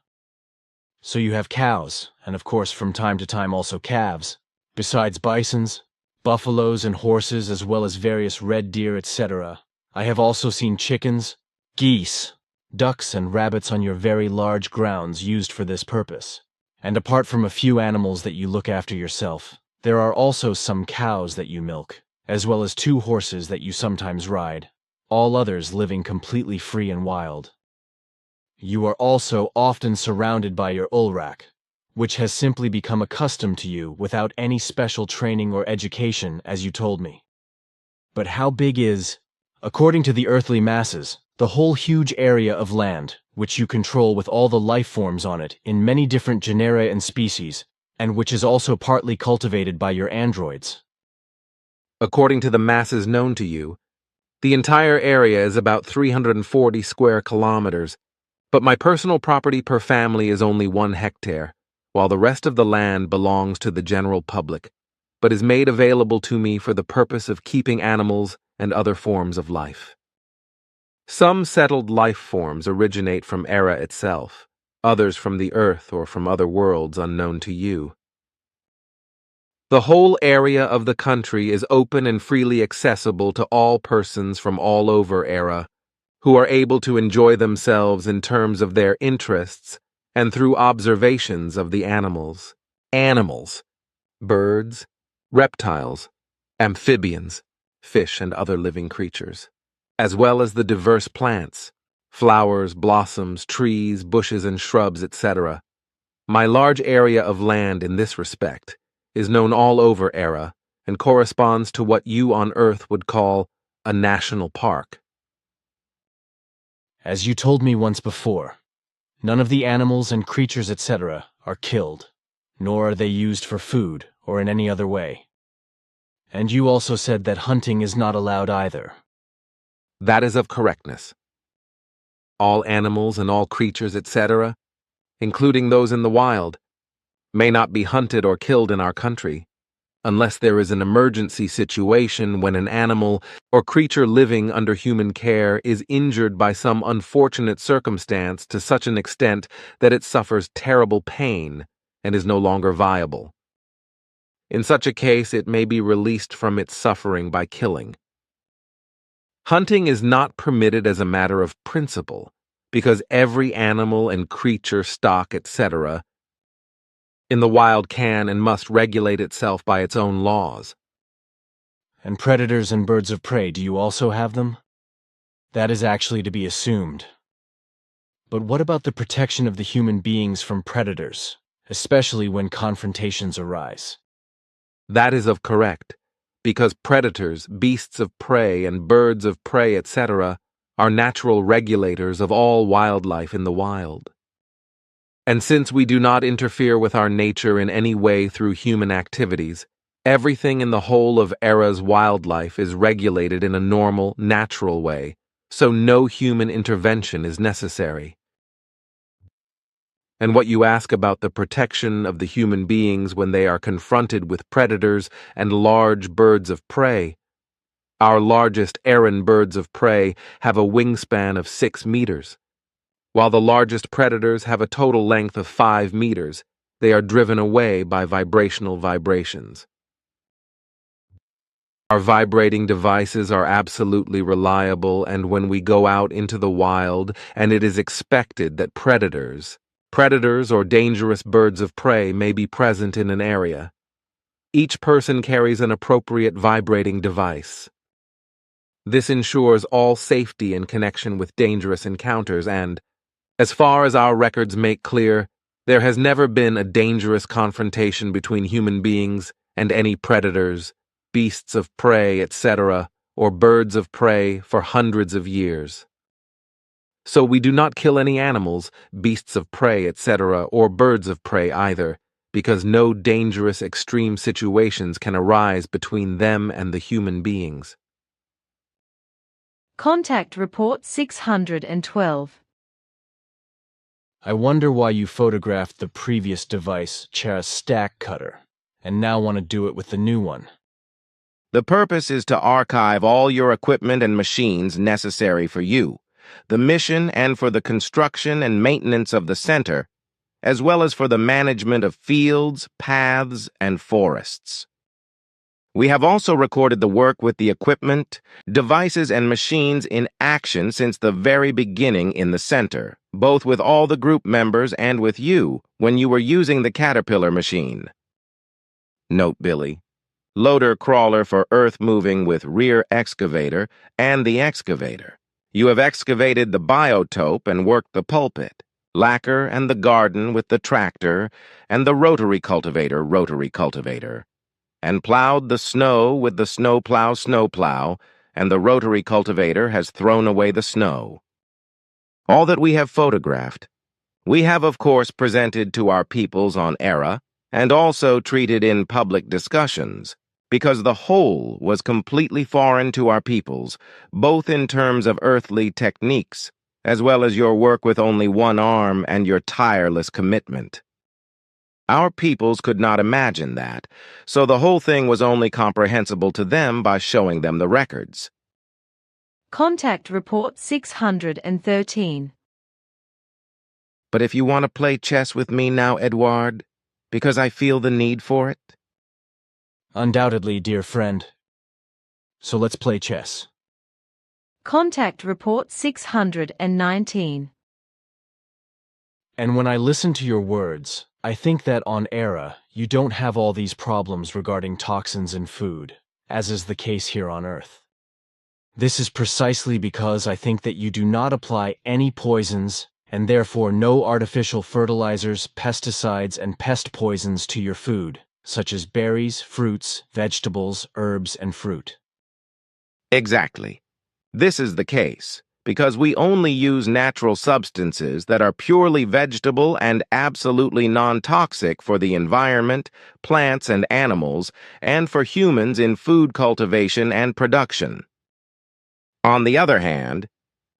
So you have cows, and of course from time to time also calves, besides bisons, buffaloes, and horses, as well as various red deer, etc. I have also seen chickens, geese, ducks, and rabbits on your very large grounds used for this purpose. And apart from a few animals that you look after yourself, there are also some cows that you milk, as well as 2 horses that you sometimes ride, all others living completely free and wild. You are also often surrounded by your Ulrak, which has simply become accustomed to you without any special training or education, as you told me. But how big is, according to the earthly masses, the whole huge area of land, which you control with all the life forms on it in many different genera and species, and which is also partly cultivated by your androids? According to the masses known to you, the entire area is about 340 square kilometers, but my personal property per family is only 1 hectare, while the rest of the land belongs to the general public, but is made available to me for the purpose of keeping animals and other forms of life. Some settled life forms originate from Era itself, others from the Earth or from other worlds unknown to you. The whole area of the country is open and freely accessible to all persons from all over Era, who are able to enjoy themselves in terms of their interests and through observations of the animals. Animals, birds, reptiles, amphibians, fish, and other living creatures, as well as the diverse plants, flowers, blossoms, trees, bushes, and shrubs, etc. My large area of land in this respect is known all over Era and corresponds to what you on Earth would call a national park. As you told me once before, none of the animals and creatures, etc., are killed, nor are they used for food or in any other way. And you also said that hunting is not allowed either. That is of correctness. All animals and all creatures, etc., including those in the wild, may not be hunted or killed in our country, unless there is an emergency situation when an animal or creature living under human care is injured by some unfortunate circumstance to such an extent that it suffers terrible pain and is no longer viable. In such a case, it may be released from its suffering by killing. Hunting is not permitted as a matter of principle, because every animal and creature, stock, etc., in the wild can and must regulate itself by its own laws. And predators and birds of prey, do you also have them? That is actually to be assumed. But what about the protection of the human beings from predators, especially when confrontations arise? That is of correct, because predators, beasts of prey, and birds of prey, etc., are natural regulators of all wildlife in the wild. And since we do not interfere with our nature in any way through human activities, everything in the whole of Era's wildlife is regulated in a normal, natural way, so no human intervention is necessary. And what you ask about the protection of the human beings when they are confronted with predators and large birds of prey, our largest Eran birds of prey have a wingspan of 6 meters. While the largest predators have a total length of 5 meters, they are driven away by vibrational vibrations. Our vibrating devices are absolutely reliable, and when we go out into the wild and it is expected that predators, Predators or dangerous birds of prey may be present in an area. Each person carries an appropriate vibrating device. This ensures all safety in connection with dangerous encounters and, as far as our records make clear, there has never been a dangerous confrontation between human beings and any predators, beasts of prey, etc., or birds of prey for hundreds of years. So we do not kill any animals, beasts of prey, etc., or birds of prey either, because no dangerous extreme situations can arise between them and the human beings. Contact Report 612. I wonder why you photographed the previous device, Chara's stack cutter, and now want to do it with the new one. The purpose is to archive all your equipment and machines necessary for you, the mission, and for the construction and maintenance of the center, as well as for the management of fields, paths, and forests. We have also recorded the work with the equipment, devices, and machines in action since the very beginning in the center, both with all the group members and with you when you were using the Caterpillar machine. Note, Billy. Loader crawler for earth moving with rear excavator and the excavator. You have excavated the biotope and worked the pulpit, lacquer and the garden with the tractor and the rotary cultivator, and plowed the snow with the snowplow, and the rotary cultivator has thrown away the snow. All that we have photographed, we have of course presented to our peoples on Era, and also treated in public discussions, because the whole was completely foreign to our peoples, both in terms of earthly techniques, as well as your work with only one arm and your tireless commitment. Our peoples could not imagine that, so the whole thing was only comprehensible to them by showing them the records. Contact Report 613. But if you want to play chess with me now, Edward, because I feel the need for it? Undoubtedly, dear friend. So let's play chess. Contact Report 619. And when I listen to your words, I think that on Era, you don't have all these problems regarding toxins in food, as is the case here on Earth. This is precisely because I think that you do not apply any poisons, and therefore no artificial fertilizers, pesticides, and pest poisons to your food, such as berries, fruits, vegetables, herbs, and fruit. Exactly. This is the case, because we only use natural substances that are purely vegetable and absolutely non-toxic for the environment, plants and animals, and for humans in food cultivation and production. On the other hand,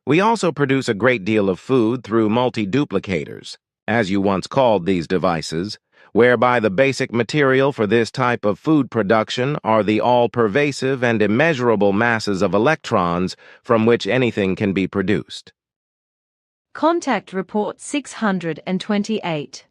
we also produce a great deal of food through multi-duplicators, as you once called these devices, whereby the basic material for this type of food production are the all-pervasive and immeasurable masses of electrons from which anything can be produced. Contact Report 628.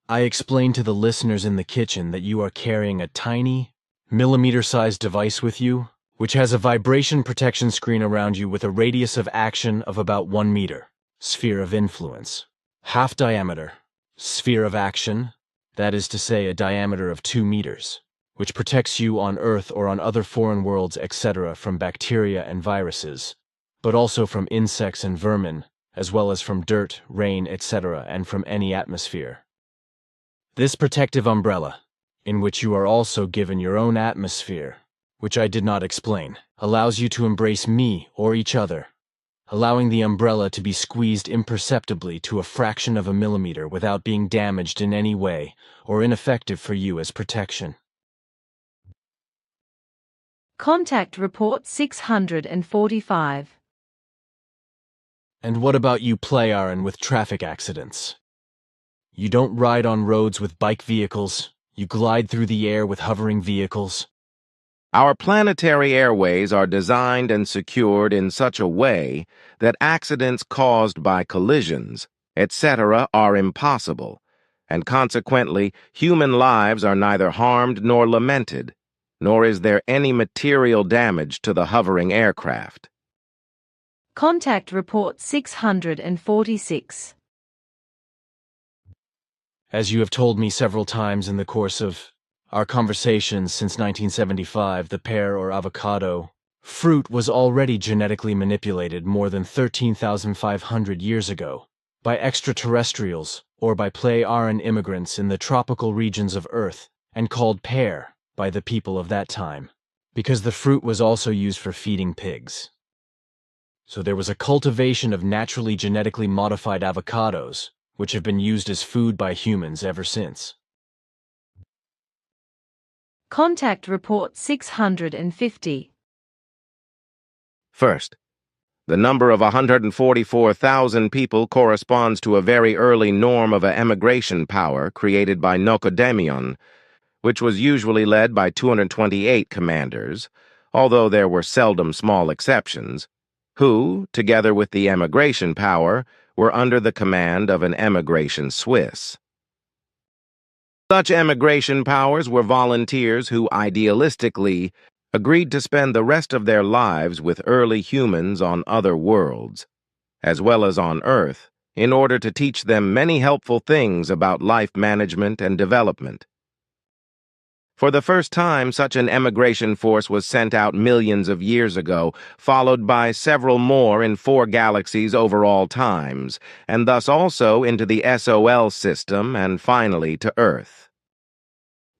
I explained to the listeners in the kitchen that you are carrying a tiny, millimeter-sized device with you, which has a vibration protection screen around you with a radius of action of about 1 meter, sphere of influence, half diameter, sphere of action, that is to say a diameter of 2 meters, which protects you on Earth or on other foreign worlds, etc., from bacteria and viruses, but also from insects and vermin, as well as from dirt, rain, etc., and from any atmosphere. This protective umbrella, in which you are also given your own atmosphere, which I did not explain, allows you to embrace me or each other, allowing the umbrella to be squeezed imperceptibly to a fraction of a millimeter without being damaged in any way or ineffective for you as protection. Contact Report 645. And what about you, Playaran, with traffic accidents? You don't ride on roads with bike vehicles, you glide through the air with hovering vehicles. Our planetary airways are designed and secured in such a way that accidents caused by collisions, etc., are impossible, and consequently human lives are neither harmed nor lamented, nor is there any material damage to the hovering aircraft. Contact Report 646. As you have told me several times in the course of our conversations since 1975, the pear or avocado fruit was already genetically manipulated more than 13,500 years ago by extraterrestrials or by Plei-Aran immigrants in the tropical regions of Earth, and called pear by the people of that time, because the fruit was also used for feeding pigs. So there was a cultivation of naturally genetically modified avocados, which have been used as food by humans ever since. Contact Report 650. First, the number of 144,000 people corresponds to a very early norm of an emigration power created by Nocodemion, which was usually led by 228 commanders, although there were seldom small exceptions, who, together with the emigration power, were under the command of an emigration Swiss. Such emigration powers were volunteers who idealistically agreed to spend the rest of their lives with early humans on other worlds, as well as on Earth, in order to teach them many helpful things about life management and development. For the first time, such an emigration force was sent out millions of years ago, followed by several more in 4 galaxies over all times, and thus also into the SOL system and finally to Earth.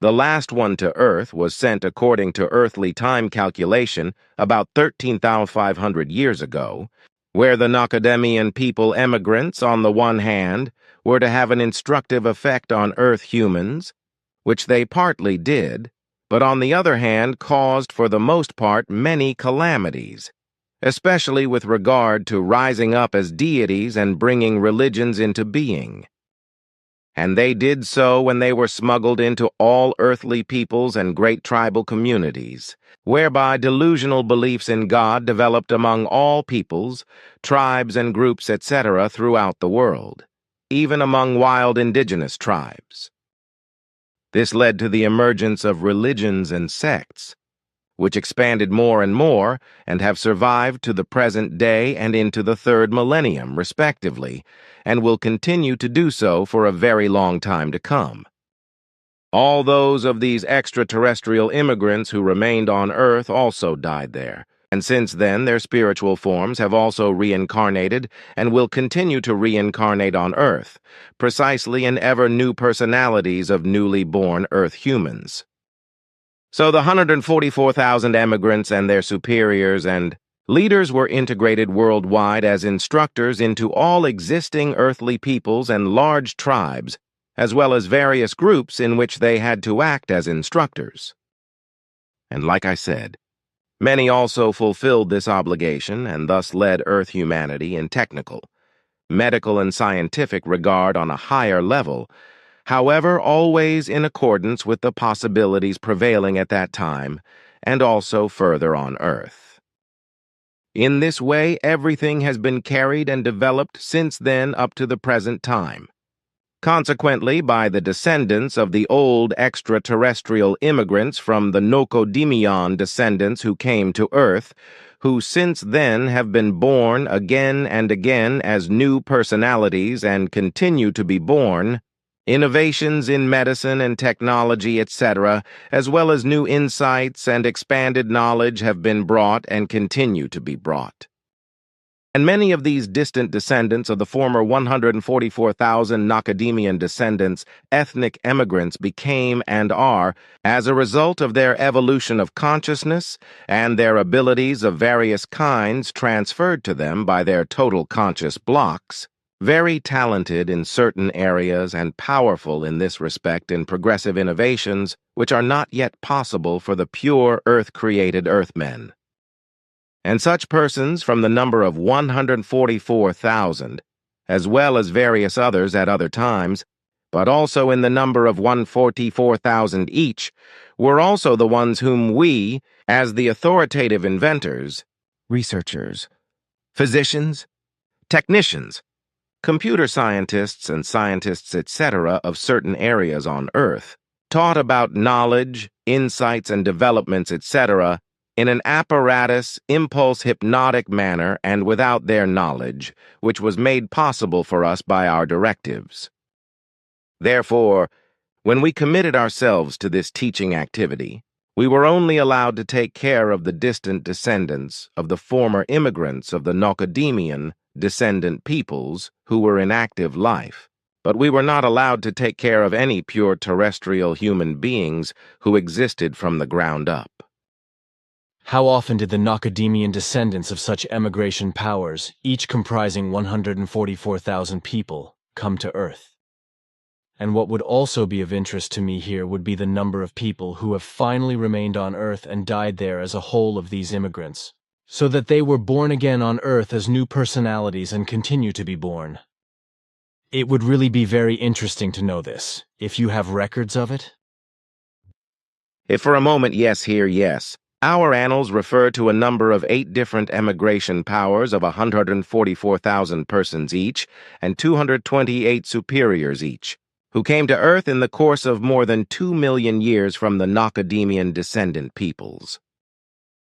The last one to Earth was sent according to earthly time calculation about 13,500 years ago, where the Nocodemian people emigrants, on the one hand, were to have an instructive effect on Earth humans, which they partly did, but on the other hand caused for the most part many calamities, especially with regard to rising up as deities and bringing religions into being. And they did so when they were smuggled into all earthly peoples and great tribal communities, whereby delusional beliefs in God developed among all peoples, tribes and groups, etc. throughout the world, even among wild indigenous tribes. This led to the emergence of religions and sects, which expanded more and more and have survived to the present day and into the 3rd millennium, respectively, and will continue to do so for a very long time to come. All those of these extraterrestrial immigrants who remained on Earth also died there, and since then their spiritual forms have also reincarnated and will continue to reincarnate on Earth, precisely in ever new personalities of newly born Earth humans. So the 144,000 emigrants and their superiors and leaders were integrated worldwide as instructors into all existing earthly peoples and large tribes, as well as various groups in which they had to act as instructors. And like I said, many also fulfilled this obligation and thus led Earth humanity in technical, medical, and scientific regard on a higher level, however, always in accordance with the possibilities prevailing at that time, and also further on Earth. In this way, everything has been carried and developed since then up to the present time. Consequently, by the descendants of the old extraterrestrial immigrants from the Nocodemion descendants who came to Earth, who since then have been born again and again as new personalities and continue to be born, innovations in medicine and technology, etc., as well as new insights and expanded knowledge have been brought and continue to be brought. And many of these distant descendants of the former 144,000 Nocodemian descendants, ethnic emigrants, became and are, as a result of their evolution of consciousness and their abilities of various kinds transferred to them by their total conscious blocks, very talented in certain areas and powerful in this respect in progressive innovations which are not yet possible for the pure Earth-created Earthmen. And such persons from the number of 144,000, as well as various others at other times, but also in the number of 144,000 each, were also the ones whom we, as the authoritative inventors, researchers, physicians, technicians, computer scientists and scientists, etc., of certain areas on Earth, taught about knowledge, insights, and developments, etc., in an apparatus, impulse hypnotic manner and without their knowledge, which was made possible for us by our directives. Therefore, when we committed ourselves to this teaching activity, we were only allowed to take care of the distant descendants of the former immigrants of the Nocademian descendant peoples who were in active life, but we were not allowed to take care of any pure terrestrial human beings who existed from the ground up. How often did the Nocademian descendants of such emigration powers, each comprising 144,000 people, come to Earth? And what would also be of interest to me here would be the number of people who have finally remained on Earth and died there as a whole of these immigrants, so that they were born again on Earth as new personalities and continue to be born. It would really be very interesting to know this, if you have records of it. If for a moment yes here, yes. Our annals refer to a number of 8 different emigration powers of 144,000 persons each and 228 superiors each, who came to Earth in the course of more than 2 million years from the Nocademian descendant peoples.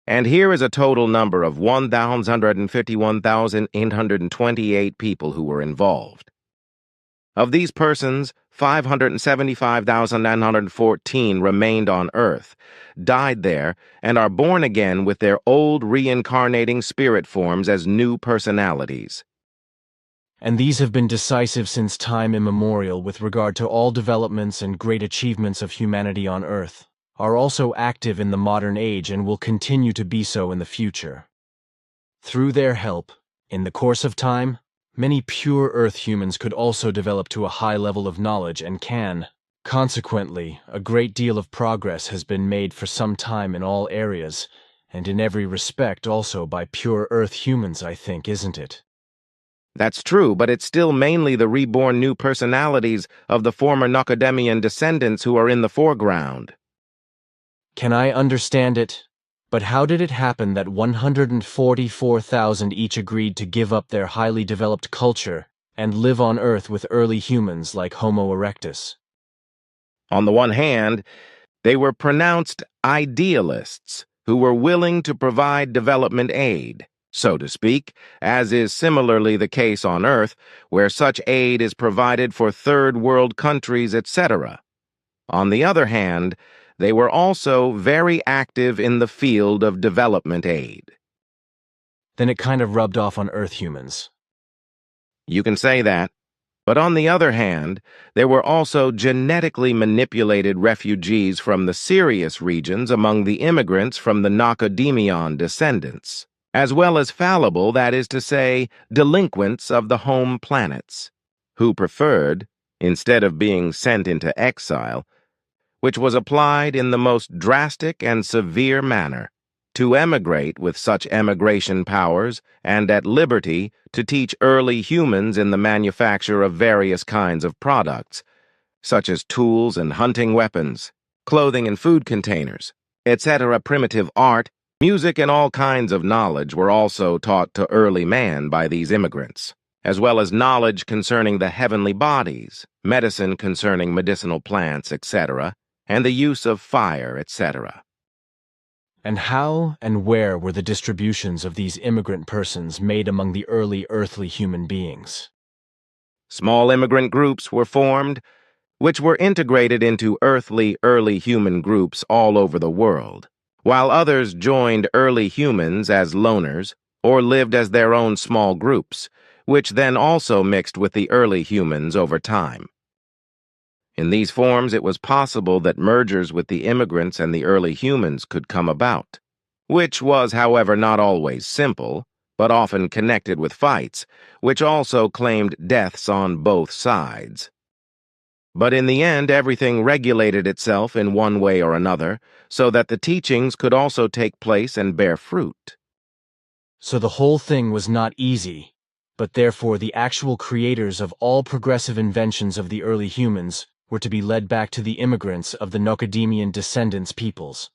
And here is a total number of 1,151,828 people who were involved. Of these persons, 575,914 remained on Earth, died there, and are born again with their old reincarnating spirit forms as new personalities. And these have been decisive since time immemorial with regard to all developments and great achievements of humanity on Earth, are also active in the modern age and will continue to be so in the future. Through their help, in the course of time, many pure Earth humans could also develop to a high level of knowledge and can. Consequently, a great deal of progress has been made for some time in all areas, and in every respect also by pure Earth humans, I think, isn't it? That's true, but it's still mainly the reborn new personalities of the former Nocademian descendants who are in the foreground. Can I understand it? But how did it happen that 144,000 each agreed to give up their highly developed culture and live on Earth with early humans like Homo erectus? On the one hand, they were pronounced idealists who were willing to provide development aid, so to speak, as is similarly the case on Earth, where such aid is provided for third world countries, etc. On the other hand, they were also very active in the field of development aid. Then it kind of rubbed off on Earth humans. You can say that. But on the other hand, there were also genetically manipulated refugees from the Sirius regions among the immigrants from the Nocademian descendants, as well as fallible, that is to say, delinquents of the home planets, who preferred, instead of being sent into exile, which was applied in the most drastic and severe manner, to emigrate with such emigration powers and at liberty to teach early humans in the manufacture of various kinds of products, such as tools and hunting weapons, clothing and food containers, etc. Primitive art, music, and all kinds of knowledge were also taught to early man by these immigrants, as well as knowledge concerning the heavenly bodies, medicine concerning medicinal plants, etc., and the use of fire, etc. And how and where were the distributions of these immigrant persons made among the early earthly human beings? Small immigrant groups were formed, which were integrated into earthly early human groups all over the world, while others joined early humans as loners or lived as their own small groups, which then also mixed with the early humans over time. In these forms, it was possible that mergers with the immigrants and the early humans could come about, which was, however, not always simple, but often connected with fights, which also claimed deaths on both sides. But in the end, everything regulated itself in one way or another, so that the teachings could also take place and bear fruit. So the whole thing was not easy, but therefore the actual creators of all progressive inventions of the early humans were to be led back to the immigrants of the Nocademian descendants peoples.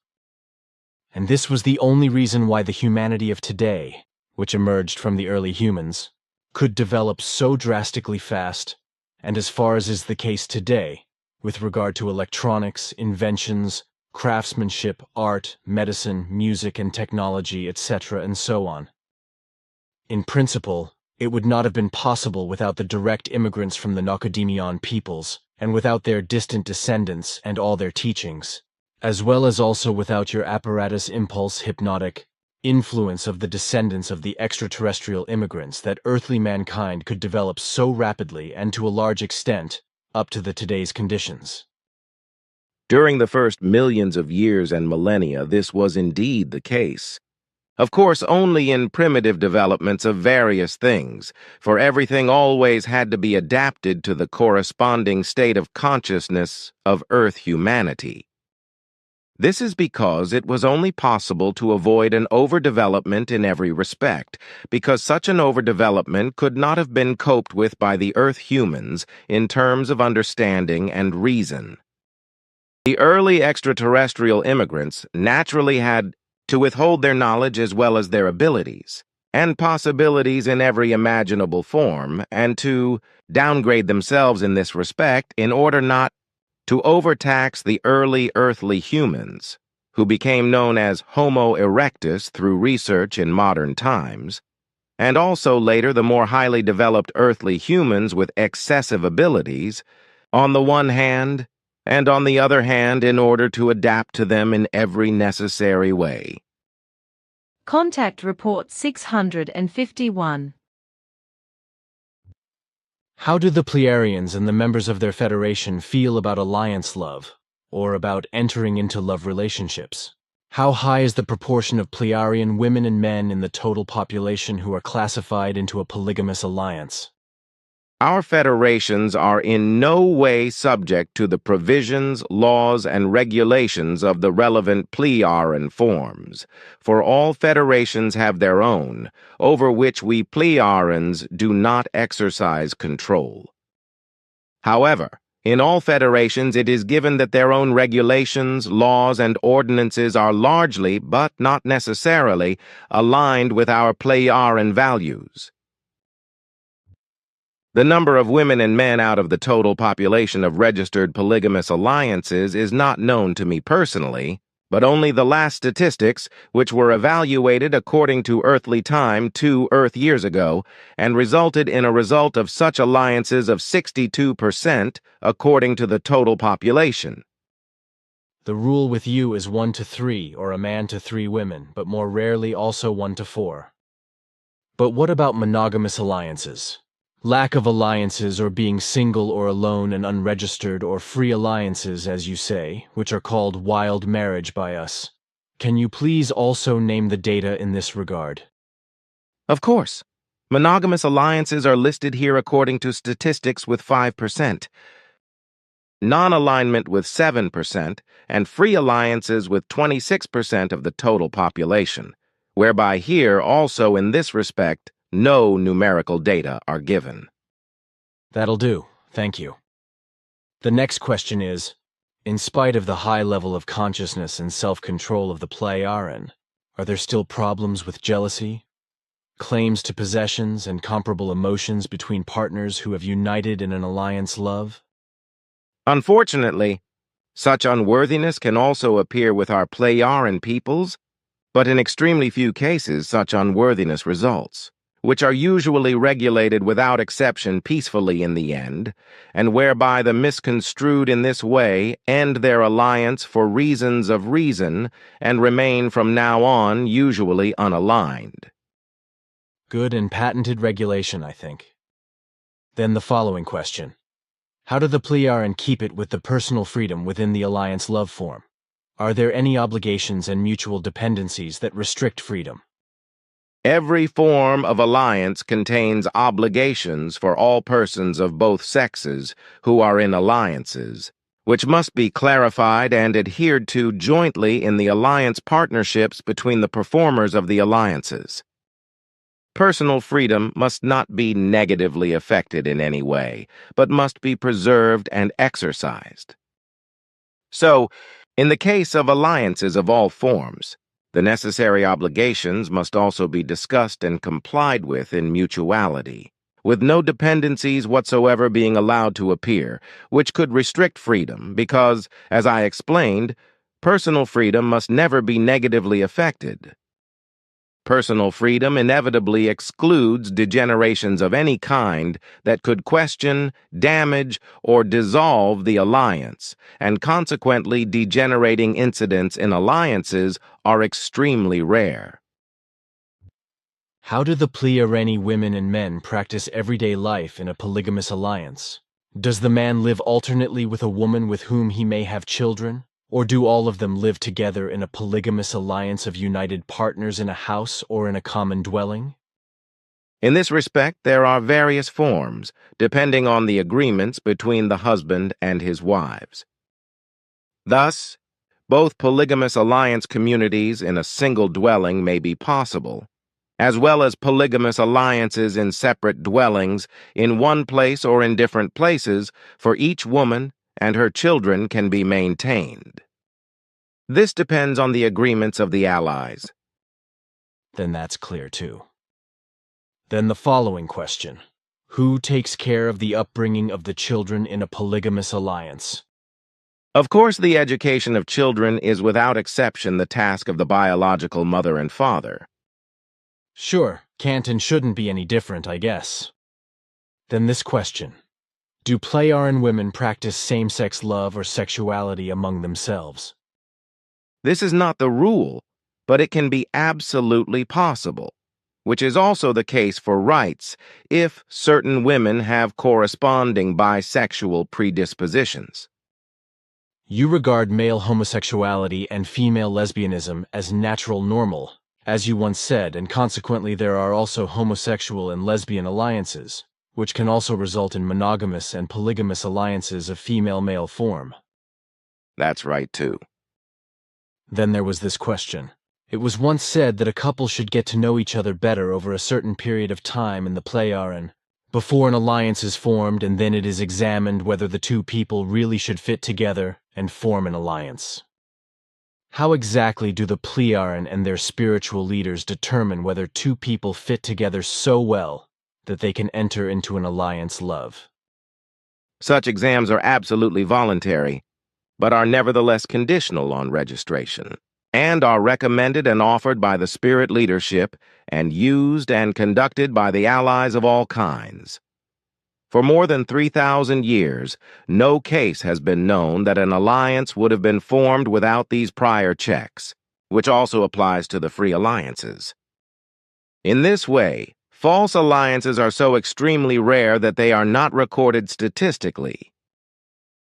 And this was the only reason why the humanity of today, which emerged from the early humans, could develop so drastically fast, and as far as is the case today, with regard to electronics, inventions, craftsmanship, art, medicine, music and technology, etc., and so on. In principle, it would not have been possible without the direct immigrants from the Nocodemion peoples, and without their distant descendants and all their teachings, as well as also without your apparatus impulse hypnotic influence of the descendants of the extraterrestrial immigrants that earthly mankind could develop so rapidly and to a large extent up to the today's conditions. During the first millions of years and millennia, this was indeed the case. Of course, only in primitive developments of various things, for everything always had to be adapted to the corresponding state of consciousness of Earth humanity. This is because it was only possible to avoid an overdevelopment in every respect, because such an overdevelopment could not have been coped with by the Earth humans in terms of understanding and reason. The early extraterrestrial immigrants naturally had to withhold their knowledge as well as their abilities, and possibilities in every imaginable form, and to downgrade themselves in this respect in order not to overtax the early earthly humans, who became known as Homo erectus through research in modern times, and also later the more highly developed earthly humans with excessive abilities, on the one hand, and on the other hand in order to adapt to them in every necessary way. Contact Report 651. How do the Pleiarians and the members of their federation feel about alliance love, or about entering into love relationships? How high is the proportion of Pleiarian women and men in the total population who are classified into a polygamous alliance? Our federations are in no way subject to the provisions, laws, and regulations of the relevant Pleiaren forms, for all federations have their own, over which we Pleiarens do not exercise control. However, in all federations it is given that their own regulations, laws, and ordinances are largely, but not necessarily, aligned with our Pleiaren values. The number of women and men out of the total population of registered polygamous alliances is not known to me personally, but only the last statistics, which were evaluated according to earthly time 2 Earth years ago, and resulted in a result of such alliances of 62% according to the total population. The rule with you is 1 to 3, or a man to 3 women, but more rarely also 1 to 4. But what about monogamous alliances? Lack of alliances, or being single or alone and unregistered, or free alliances, as you say, which are called wild marriage by us. Can you please also name the data in this regard? Of course. Monogamous alliances are listed here according to statistics with 5%, non-alignment with 7%, and free alliances with 26% of the total population, whereby here also in this respect no numerical data are given. That'll do, thank you. The next question is, in spite of the high level of consciousness and self-control of the Pleiaren, are there still problems with jealousy, claims to possessions, and comparable emotions between partners who have united in an alliance love? Unfortunately, such unworthiness can also appear with our Pleiaren peoples, but in extremely few cases such unworthiness results, which are usually regulated without exception peacefully in the end, and whereby the misconstrued in this way end their alliance for reasons of reason and remain from now on usually unaligned. Good and patented regulation, I think. Then the following question. How do the Pleiaren keep it with the personal freedom within the alliance love form? Are there any obligations and mutual dependencies that restrict freedom? Every form of alliance contains obligations for all persons of both sexes who are in alliances, which must be clarified and adhered to jointly in the alliance partnerships between the performers of the alliances. Personal freedom must not be negatively affected in any way, but must be preserved and exercised. So, in the case of alliances of all forms, the necessary obligations must also be discussed and complied with in mutuality, with no dependencies whatsoever being allowed to appear, which could restrict freedom because, as I explained, Personal freedom must never be negatively affected. Personal freedom inevitably excludes degenerations of any kind that could question, damage, or dissolve the alliance, and consequently degenerating incidents in alliances are extremely rare. How do the Pliareni women and men practice everyday life in a polygamous alliance? Does the man live alternately with a woman with whom he may have children? Or do all of them live together in a polygamous alliance of united partners in a house or in a common dwelling? In this respect, there are various forms, depending on the agreements between the husband and his wives. Thus, both polygamous alliance communities in a single dwelling may be possible, as well as polygamous alliances in separate dwellings in one place or in different places for each woman, and her children can be maintained. This depends on the agreements of the allies. Then that's clear too. Then the following question. Who takes care of the upbringing of the children in a polygamous alliance? Of course, the education of children is without exception the task of the biological mother and father. Sure, can't and shouldn't be any different, I guess. Then this question. Do Pliaran women practice same-sex love or sexuality among themselves? This is not the rule, but it can be absolutely possible, which is also the case for rights if certain women have corresponding bisexual predispositions. You regard male homosexuality and female lesbianism as natural normal, as you once said, and consequently there are also homosexual and lesbian alliances, which can also result in monogamous and polygamous alliances of female-male form. That's right, too. Then there was this question. It was once said that a couple should get to know each other better over a certain period of time in the Pliaran, before an alliance is formed, and then it is examined whether the two people really should fit together and form an alliance. How exactly do the Pliaran and their spiritual leaders determine whether two people fit together so well that they can enter into an alliance love? Such exams are absolutely voluntary, but are nevertheless conditional on registration, and are recommended and offered by the spirit leadership and used and conducted by the allies of all kinds. For more than 3,000 years, no case has been known that an alliance would have been formed without these prior checks, which also applies to the free alliances. In this way, false alliances are so extremely rare that they are not recorded statistically.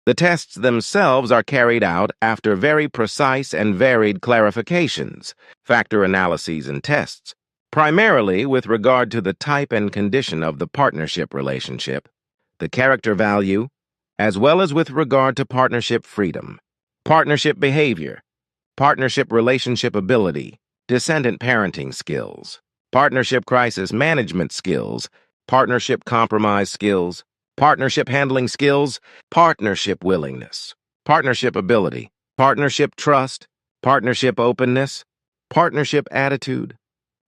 The tests themselves are carried out after very precise and varied clarifications, factor analyses and tests, primarily with regard to the type and condition of the partnership relationship, the character value, as well as with regard to partnership freedom, partnership behavior, partnership relationship ability, descendant parenting skills, partnership crisis management skills, partnership compromise skills, partnership handling skills, partnership willingness, partnership ability, partnership trust, partnership openness, partnership attitude,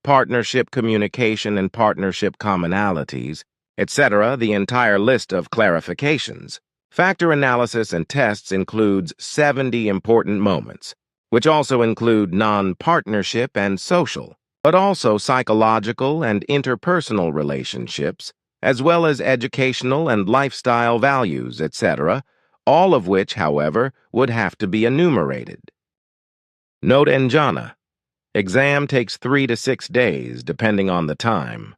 partnership communication and partnership commonalities, etc. The entire list of clarifications. Factor analysis and tests includes 70 important moments, which also include non-partnership and social, but also psychological and interpersonal relationships, as well as educational and lifestyle values, etc., all of which, however, would have to be enumerated. Note Njana. Exam takes 3 to 6 days, depending on the time.